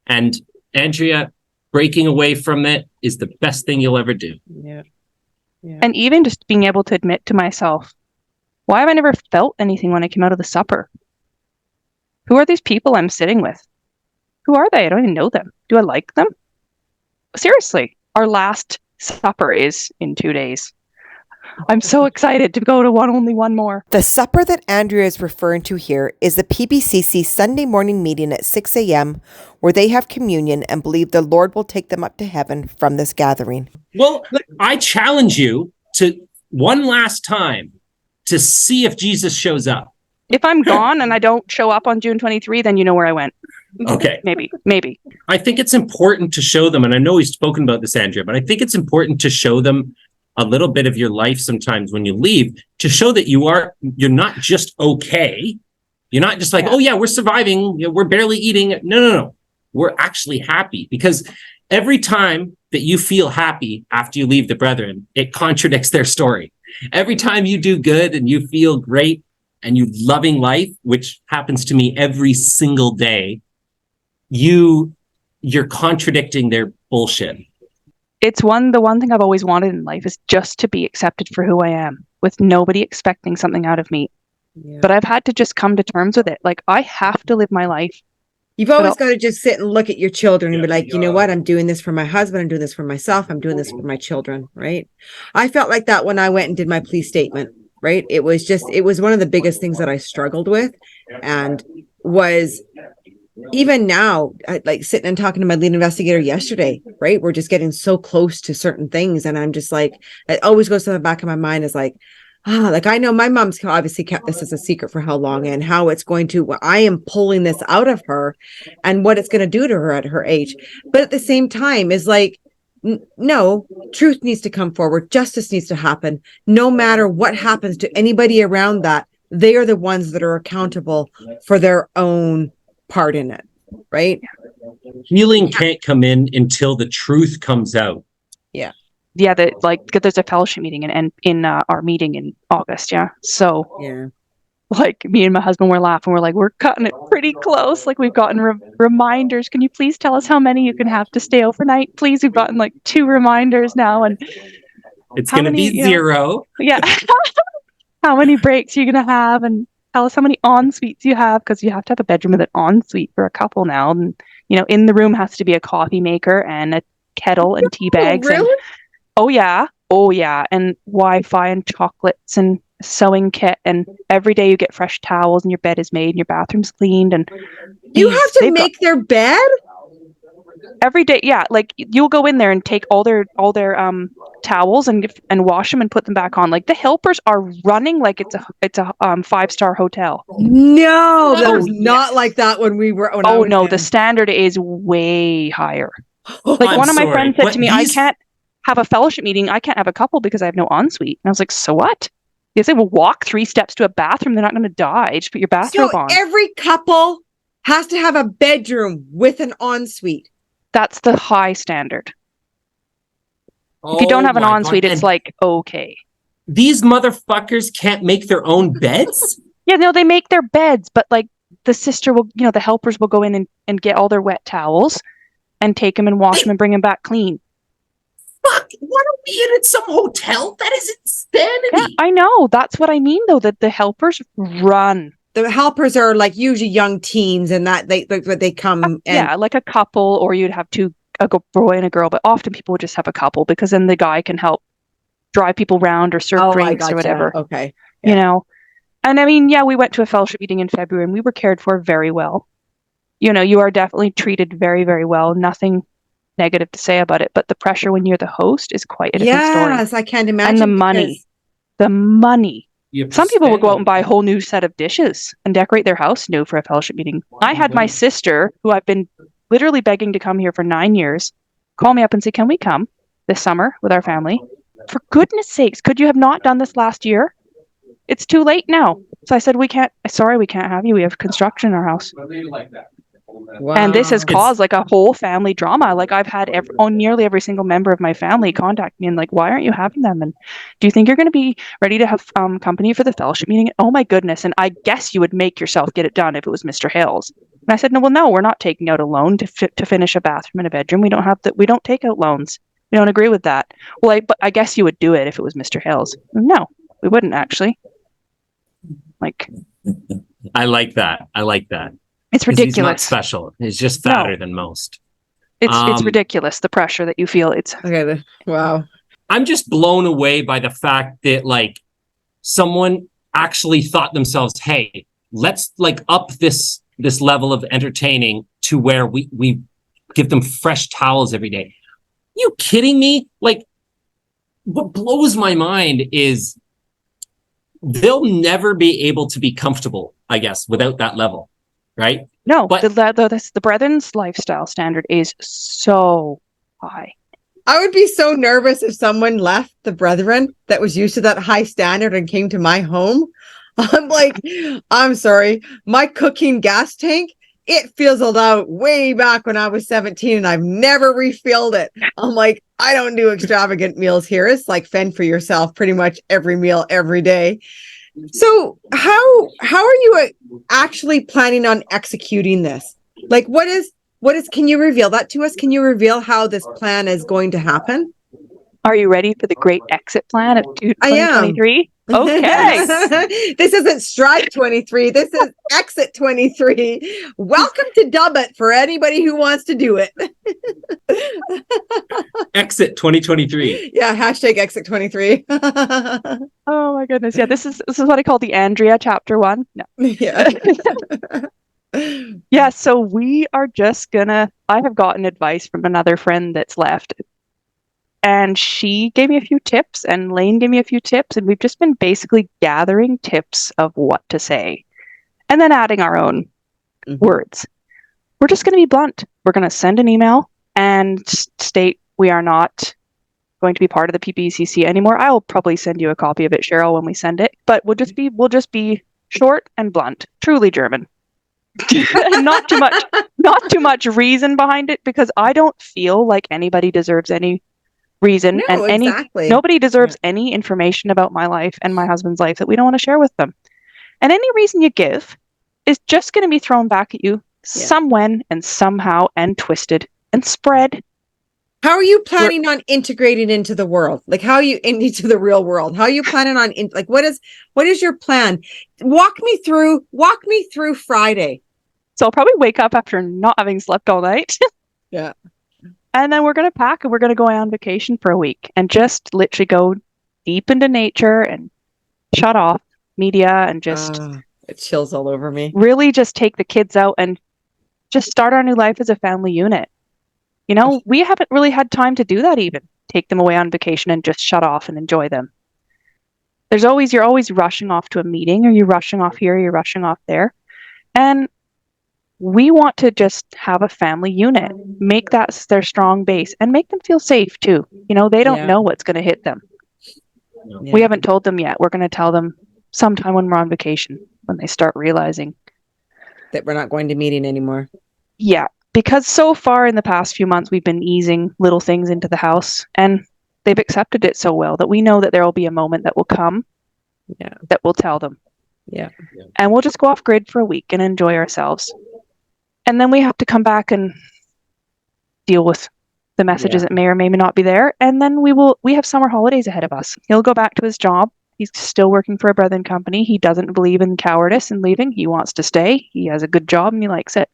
And Andrea, breaking away from it is the best thing you'll ever do. Yeah. And even just being able to admit to myself, why have I never felt anything when I came out of the supper? Who are these people I'm sitting with? Who are they? I don't even know them. Do I like them? Seriously, our last supper is in 2 days. I'm so excited to go to only one more. The supper that Andrea is referring to here is the PBCC Sunday morning meeting at 6 a.m. where they have communion and believe the Lord will take them up to heaven from this gathering. Well, I challenge you to one last time to see if Jesus shows up. If I'm gone and I don't show up on June 23, then you know where I went. Okay. Maybe. I think it's important to show them, and I know we've spoken about this, Andrea, but I think it's important to show them a little bit of your life sometimes when you leave, to show that you're not just okay. You're not just like, oh yeah, we're surviving. We're barely eating. No. We're actually happy, because every time that you feel happy after you leave the brethren, it contradicts their story. Every time you do good and you feel great, and you loving life, which happens to me every single day, you're contradicting their bullshit. The one thing I've always wanted in life is just to be accepted for who I am, with nobody expecting something out of me. Yeah. But I've had to just come to terms with it. Like, I have to live my life. You've always got to just sit and look at your children and be like, you know what? I'm doing this for my husband. I'm doing this for myself. I'm doing this for my children. Right. I felt like that when I went and did my police statement. Right. It was one of the biggest things that I struggled with, and was even now, like sitting and talking to my lead investigator yesterday. Right. We're just getting so close to certain things. And I'm just like, it always goes to the back of my mind is like, like I know my mom's obviously kept this as a secret for how long, and how it's going to, I am pulling this out of her and what it's going to do to her at her age. But at the same time is like, no, truth needs to come forward. Justice needs to happen. No matter what happens to anybody around that, they are the ones that are accountable for their own part in it. Right. Healing can't come in until the truth comes out. Yeah, there's a fellowship meeting in our meeting in August. Yeah. So yeah, like me and my husband were laughing. We're like, we're cutting it pretty close. Like, we've gotten reminders. Can you please tell us how many you can have to stay overnight? Please. We've gotten like 2 reminders now. And it's going to be 0. Yeah. How many breaks you're going to have, and tell us how many en-suites you have, because you have to have a bedroom with an en-suite for a couple now. And, in the room has to be a coffee maker and a kettle and tea bags. really? Oh yeah. And Wi-Fi and chocolates and sewing kit, and every day you get fresh towels and your bed is made and your bathroom's cleaned. And you have to make their bed every day. Yeah. Like, you'll go in there and take all their towels and wash them and put them back on. Like, the helpers are running like it's a 5-star hotel. No, that was not like that when we were. The standard is way higher. Like, one of my friends said to me, I can't have a fellowship meeting. I can't have a couple because I have no ensuite. And I was like, so what? They say, well, walk 3 steps to a bathroom. They're not going to die. Just put your bathrobe on. Every couple has to have a bedroom with an ensuite. That's the high standard. If you don't have an ensuite, it's like, okay. These motherfuckers can't make their own beds? Yeah, no, they make their beds, but like the sister will, the helpers will go in and get all their wet towels and take them and wash them and bring them back clean. Fuck, what are we in some hotel? That is insanity. Yeah, I know. That's what I mean, though, that the helpers run. The helpers are like usually young teens, and that they come. Yeah, like a couple, or you'd have 2, a boy and a girl, but often people would just have a couple, because then the guy can help drive people around or serve drinks or whatever. Okay. Yeah. And I mean, yeah, we went to a fellowship meeting in February and we were cared for very well. You are definitely treated very, very well. Nothing negative to say about it, but the pressure when you're the host is quite a different story. Yes, I can't imagine. And the money. Some people will go out and buy a whole new set of dishes and decorate their house new for a fellowship meeting. I had my sister, who I've been literally begging to come here for 9 years, call me up and say, can we come this summer with our family? For goodness sakes, could you have not done this last year? It's too late now. So I said, we can't have you. We have construction in our house. Wow. And this has caused like a whole family drama. Like, I've had nearly every single member of my family contact me and like, why aren't you having them? And do you think you're going to be ready to have company for the fellowship meeting? Oh my goodness. And I guess you would make yourself get it done if it was Mr. Hales. And I said, no, we're not taking out a loan to finish a bathroom and a bedroom. We don't take out loans. We don't agree with that. Well, but I guess you would do it if it was Mr. Hales. No, we wouldn't actually. Like, I like that. It's ridiculous. He's not special. He's just fatter than most. It's ridiculous, the pressure that you feel. It's okay. Wow. I'm just blown away by the fact that like someone actually thought themselves, hey, let's like up this level of entertaining to where we give them fresh towels every day. You kidding me? Like, what blows my mind is they'll never be able to be comfortable, I guess, without that level. Right? No, but the Brethren's lifestyle standard is so high. I would be so nervous if someone left the Brethren that was used to that high standard and came to my home. I'm like, I'm sorry, my cooking gas tank, it fizzled out way back when I was 17 and I've never refilled it. I'm like, I don't do extravagant meals here. It's like fend for yourself pretty much every meal, every day. So how are you actually planning on executing this? Like, what is, can you reveal that to us? Can you reveal how this plan is going to happen? Are you ready for the great exit plan of I am. 2023? Okay. This isn't Strive 23. This is Exit 23. Welcome to Dub It for anybody who wants to do it. Exit 2023. Yeah, hashtag Exit 23. Oh my goodness. Yeah, this is what I call the Andrea chapter 1. No. Yeah. Yeah, so we are just gonna, I have gotten advice from another friend that's left. And she gave me a few tips, and Lane gave me a few tips, and we've just been basically gathering tips of what to say and then adding our own words. We're just going to be blunt. We're going to send an email and state we are not going to be part of the PBCC anymore. I'll probably send you a copy of it, Cheryl, when we send it, but we'll just be short and blunt, truly German. And not too much reason behind it, because I don't feel like anybody deserves any reason, No, and exactly. nobody deserves any information about my life and my husband's life that we don't want to share with them. And any reason you give is just going to be thrown back at you some when and somehow and twisted and spread. How are you planning on integrating into the world? Like, how are you into the real world? How are you planning on what is your plan? Walk me through Friday. So I'll probably wake up after not having slept all night. Yeah. And then we're going to pack and we're going to go on vacation for a week and just literally go deep into nature and shut off media and just it chills all over me. Really just take the kids out and just start our new life as a family unit. You know, we haven't really had time to do that even. Take them away on vacation and just shut off and enjoy them. You're always rushing off to a meeting, or you're rushing off here, you're rushing off there. And we want to just have a family unit, make that their strong base, and make them feel safe too. You know, they don't know what's going to hit them. Yeah. We haven't told them yet. We're going to tell them sometime when we're on vacation, when they start realizing that we're not going to meeting anymore. Yeah, because so far in the past few months, we've been easing little things into the house, and they've accepted it so well that we know that there will be a moment that will come that will tell them. Yeah. And we'll just go off grid for a week and enjoy ourselves. And then we have to come back and deal with the messages that may or may not be there. And then we have summer holidays ahead of us. He'll go back to his job. He's still working for a Brethren company. He doesn't believe in cowardice and leaving. He wants to stay. He has a good job and he likes it.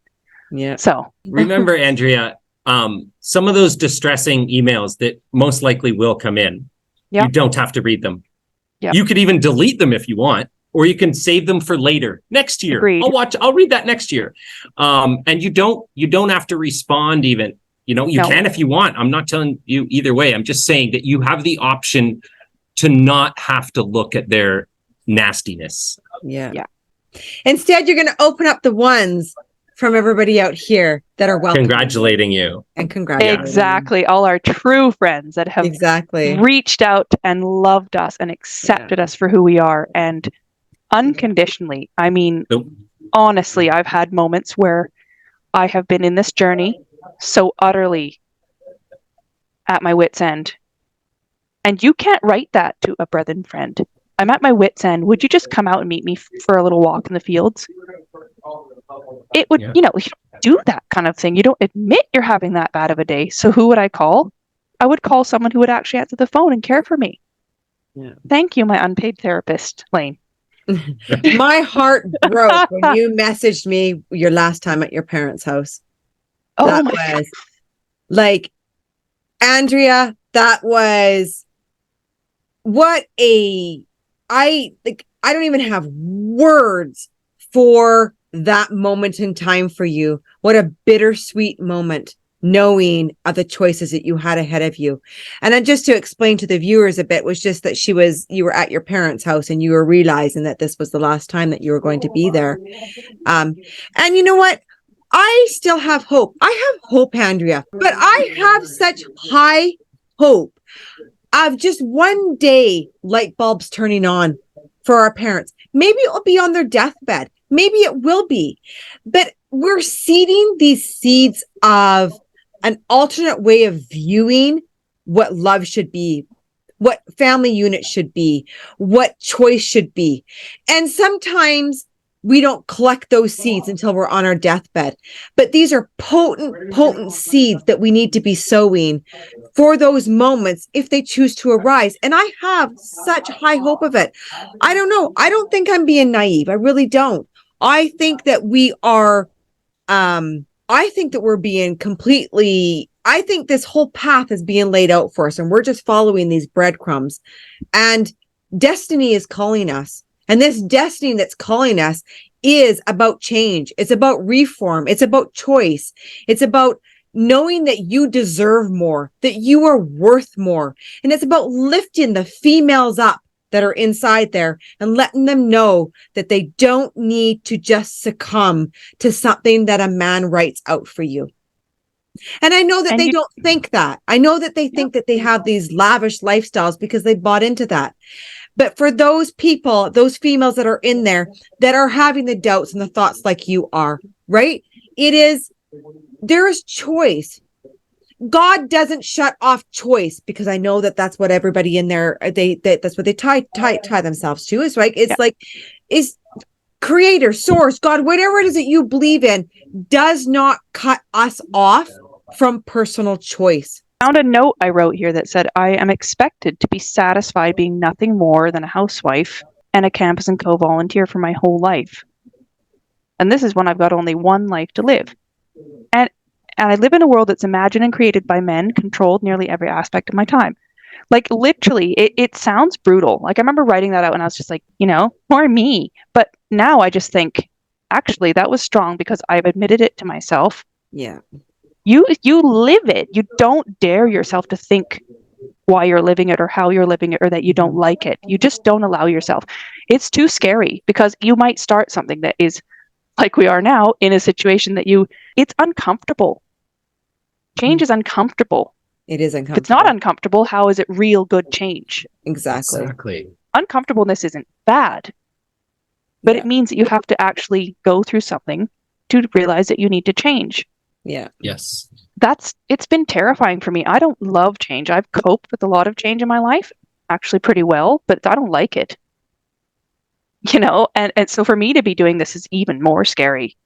Yeah. So remember, Andrea, some of those distressing emails that most likely will come in, you don't have to read them. Yep. You could even delete them if you want. Or you can save them for later, next year. Agreed. I'll read that next year. And you don't have to respond even. You know, you can if you want. I'm not telling you either way. I'm just saying that you have the option to not have to look at their nastiness. Yeah. Instead, you're going to open up the ones from everybody out here that are welcome. Congratulating you. And congratulating Exactly. All our true friends that have reached out and loved us and accepted us for who we are. And unconditionally. I mean, honestly, I've had moments where I have been in this journey so utterly at my wit's end. And you can't write that to a brethren friend. I'm at my wit's end. Would you just come out and meet me for a little walk in the fields? It would, you don't do that kind of thing. You don't admit you're having that bad of a day. So who would I call? I would call someone who would actually answer the phone and care for me. Yeah. Thank you, my unpaid therapist, Lane. My heart broke when you messaged me your last time at your parents' house. Oh, my God. Like, Andrea, that was I don't even have words for that moment in time for you. What a bittersweet moment, knowing of the choices that you had ahead of you. And then just to explain to the viewers a bit, was just that you were at your parents' house and you were realizing that this was the last time that you were going to be there. And you know what? I still have hope. I have hope, Andrea, but I have such high hope of just one day light bulbs turning on for our parents. Maybe it will be on their deathbed. Maybe it will be, but we're seeding these seeds of an alternate way of viewing what love should be what family unit should be, what choice should be. And sometimes we don't collect those seeds until we're on our deathbed. But these are potent seeds that we need to be sowing for those moments if they choose to arise. And I have such high hope of it. I don't know. I don't think I'm being naive. I really don't. I think that we are, I think that we're being completely, I think this whole path is being laid out for us and we're just following these breadcrumbs, and destiny is calling us. And this destiny that's calling us is about change. It's about reform. It's about choice. It's about knowing that you deserve more, that you are worth more. And it's about lifting the females up that are inside there and letting them know that they don't need to just succumb to something that a man writes out for you. And I know that they don't think that. I know that they think that they have these lavish lifestyles because they bought into that. But for those people, those females that are in there that are having the doubts and the thoughts like you are, right? There is choice. God doesn't shut off choice, because I know that that's what everybody in there, that's what they tie themselves to, is right. It's like, is creator, source, God, whatever it is that you believe in, does not cut us off from personal choice. Found a note I wrote here that said, I am expected to be satisfied being nothing more than a housewife and a campus and co-volunteer for my whole life. And this is when I've got only one life to live. And I live in a world that's imagined and created by men, controlled nearly every aspect of my time. Like, literally, it sounds brutal. Like, I remember writing that out and I was just like, more me. But now I just think, actually, that was strong because I've admitted it to myself. Yeah. You live it. You don't dare yourself to think why you're living it or how you're living it or that you don't like it. You just don't allow yourself. It's too scary because you might start something that is like we are now in a situation that it's uncomfortable. Change is uncomfortable. It is uncomfortable. If it's not uncomfortable, how is it real good change? Exactly. Uncomfortableness isn't bad, but it means that you have to actually go through something to realize that you need to change. Yeah. Yes. It's been terrifying for me. I don't love change. I've coped with a lot of change in my life, actually pretty well, but I don't like it. And so for me to be doing this is even more scary.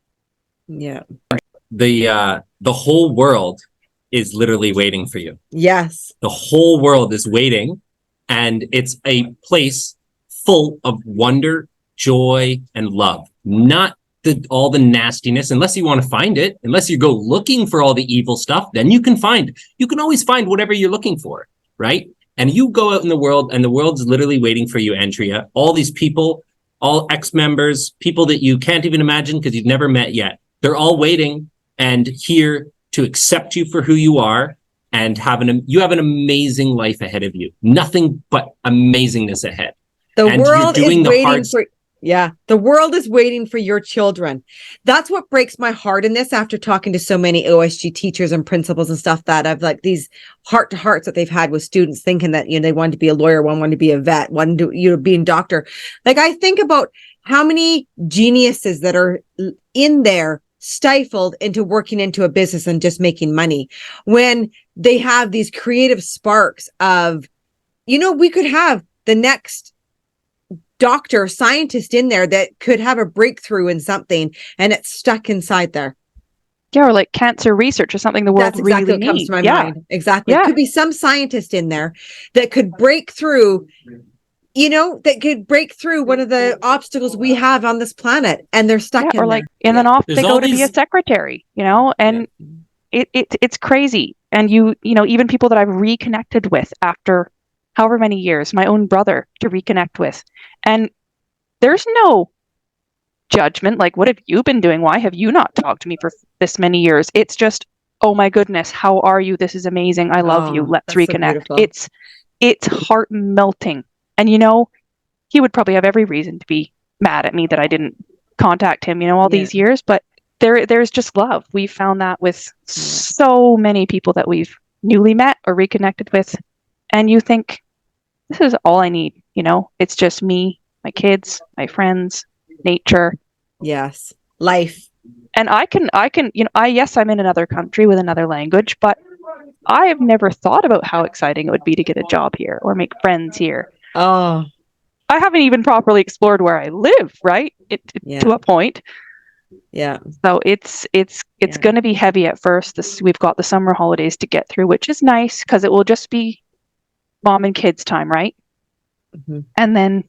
Yeah. The whole world is literally waiting for you. Yes. The whole world is waiting, and it's a place full of wonder, joy, and love. Not all the nastiness, unless you want to find it, unless you go looking for all the evil stuff, then you can always find whatever you're looking for, right? And you go out in the world and the world's literally waiting for you, Andrea. All these people, all ex-members, people that you can't even imagine because you've never met yet. They're all waiting and here to accept you for who you are and you have an amazing life ahead of you. Nothing but amazingness ahead. The world is waiting for the world is waiting for your children. That's what breaks my heart in this, after talking to so many OSG teachers and principals and stuff, that I've like these heart to hearts that they've had with students thinking that, they wanted to be a lawyer, one wanted to be a vet, one to, be a doctor. Like, I think about how many geniuses that are in there stifled into working into a business and just making money, when they have these creative sparks of, we could have the next doctor, scientist in there that could have a breakthrough in something, and it's stuck inside there. Yeah, or like cancer research or something the world That's exactly really what comes to my mind. Exactly. It could be some scientist in there that could break through, that could break through one of the obstacles we have on this planet, and they're stuck in or there. like, and then off they go to be a secretary, and it's crazy. And even people that I've reconnected with after however many years, my own brother to reconnect with. And there's no judgment. Like, what have you been doing? Why have you not talked to me for this many years? It's just, oh my goodness, how are you? This is amazing. I love you. Let's reconnect. So it's heart melting. And he would probably have every reason to be mad at me that I didn't contact him, all these years. But there's just love. We've found that with so many people that we've newly met or reconnected with. And you think, this is all I need, it's just me, my kids, my friends, nature. Yes. Life. And I can, yes, I'm in another country with another language, but I have never thought about how exciting it would be to get a job here or make friends here. Oh, I haven't even properly explored where I live, right? Yeah. To a point. yeah. So it's Yeah. going to be heavy at first. We've got the summer holidays to get through, which is nice because it will just be mom and kids time, right? Mhm. And then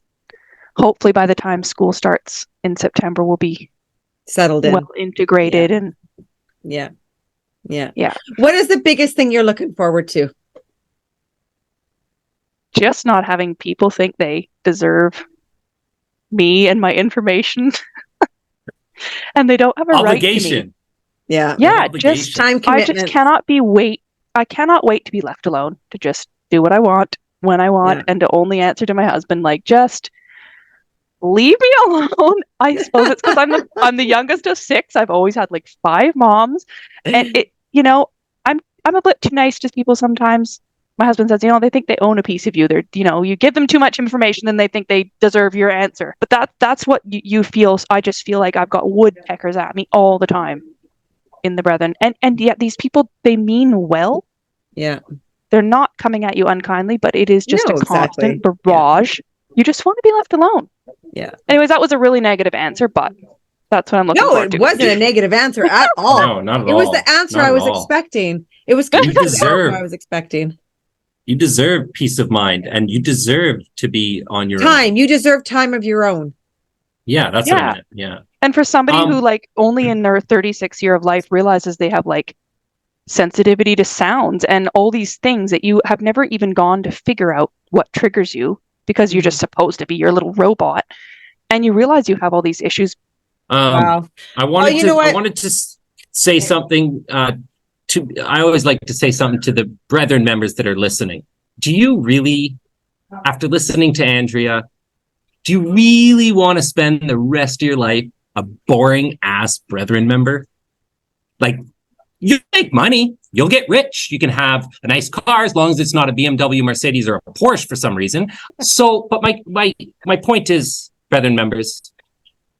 hopefully by the time school starts in September, we'll be Settled in. well integrated and Yeah. Yeah. Yeah. What is the biggest thing you're looking forward to? just not having people think they deserve me and my information and they don't have a right to me. Obligation. Yeah. Yeah, Obligation. just Time I just commitment. I cannot wait to be left alone to just do what I want when I want Yeah. and to only answer to my husband like just leave me alone. I suppose it's because I'm the youngest of 6. I've always had like 5 moms and I'm a bit too nice to people sometimes. My husband says, they think they own a piece of you. They're, you give them too much information, then they think they deserve your answer. But that's what you feel. I just feel like I've got woodpeckers at me all the time in the Brethren. And yet these people, they mean well. Yeah. They're not coming at you unkindly, but it is just No, a exactly. constant barrage. You just want to be left alone. Yeah. Anyways, that was a really negative answer, but that's what I'm looking No, forward it to. wasn't a negative answer at all. No, not at It all. was the answer Not I at was all. expecting. It was You completely deserve- what I was expecting. You deserve peace of mind, and you deserve to be on your own. Time. You deserve time of your own. Yeah, that's what I Yeah. meant. Yeah. And for somebody who like only in their 36th year of life realizes they have like sensitivity to sounds and all these things that you have never even gone to figure out what triggers you because you're just supposed to be your little robot, and you realize you have all these issues. Wow. I wanted you know what? I wanted to say something I always like to say something to the Brethren members that are listening. Do you really, after listening to Andrea, do you really want to spend the rest of your life a boring ass Brethren member? Like, you make money, you'll get rich, you can have a nice car as long as it's not a BMW, Mercedes, or a Porsche for some reason. So, but my point is, Brethren members,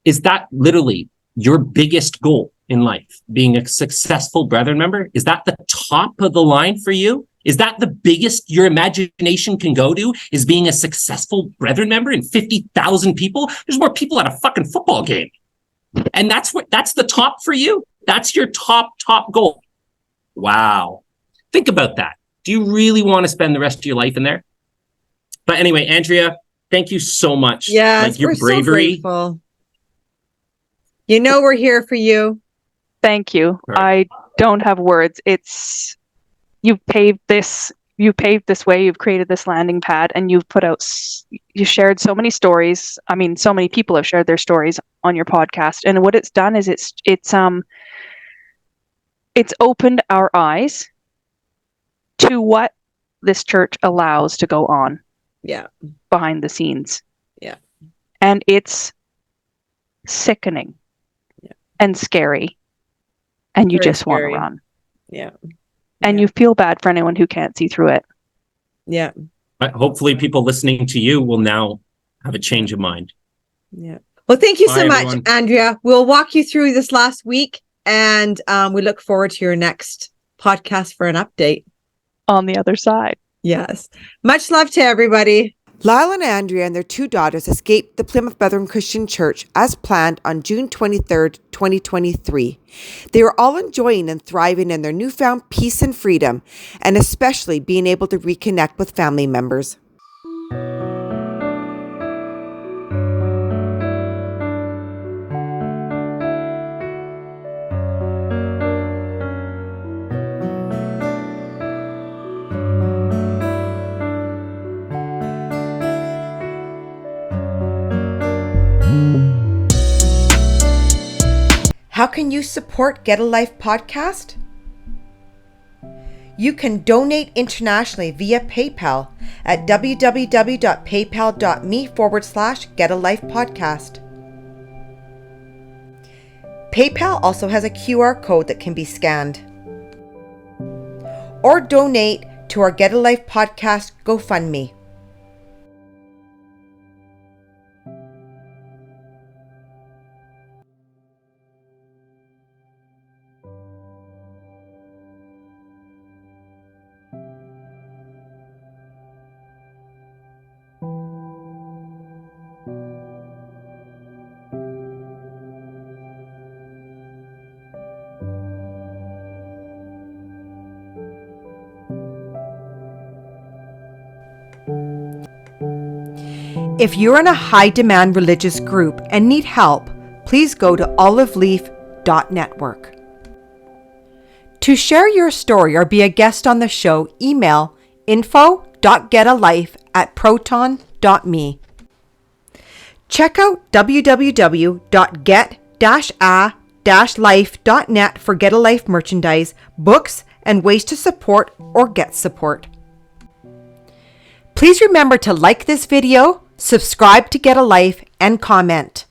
is that literally your biggest goal in life, being a successful Brethren member? Is that the top of the line for you? Is that the biggest your imagination can go to, is being a successful Brethren member in 50,000 people? There's more people at a fucking football game. And that's the top for you? That's your top goal. Wow. Think about that. Do you really want to spend the rest of your life in there? But anyway, Andrea, thank you so much. Yes, like your we're bravery. so grateful. We're here for you. Thank you. Right. I don't have words. You've paved this way, you've created this landing pad, and you shared so many stories. I mean, so many people have shared their stories on your podcast. And what it's done is it's opened our eyes to what this church allows to go on. Yeah. Behind the scenes. Yeah. And it's sickening. Yeah. And scary. And you just want to run. Yeah. And you feel bad for anyone who can't see through it. Yeah. But hopefully people listening to you will now have a change of mind. Yeah. Well, thank you so much, everyone. Andrea. We'll walk you through this last week, and we look forward to your next podcast for an update. On the other side. Yes. Much love to everybody. Lyle and Andrea and their 2 daughters escaped the Plymouth Brethren Christian Church as planned on June 23rd, 2023. They were all enjoying and thriving in their newfound peace and freedom, and especially being able to reconnect with family members. How can you support Get a Life podcast? You can donate internationally via PayPal at www.paypal.me/getalifepodcast. PayPal also has a QR code that can be scanned. Or donate to our Get a Life podcast GoFundMe. If you're in a high-demand religious group and need help, please go to oliveleaf.network. To share your story or be a guest on the show, email info.getalife@proton.me. Check out www.get-a-life.net for Get a Life merchandise, books, and ways to support or get support. Please remember to like this video, subscribe to Get a Life, and comment.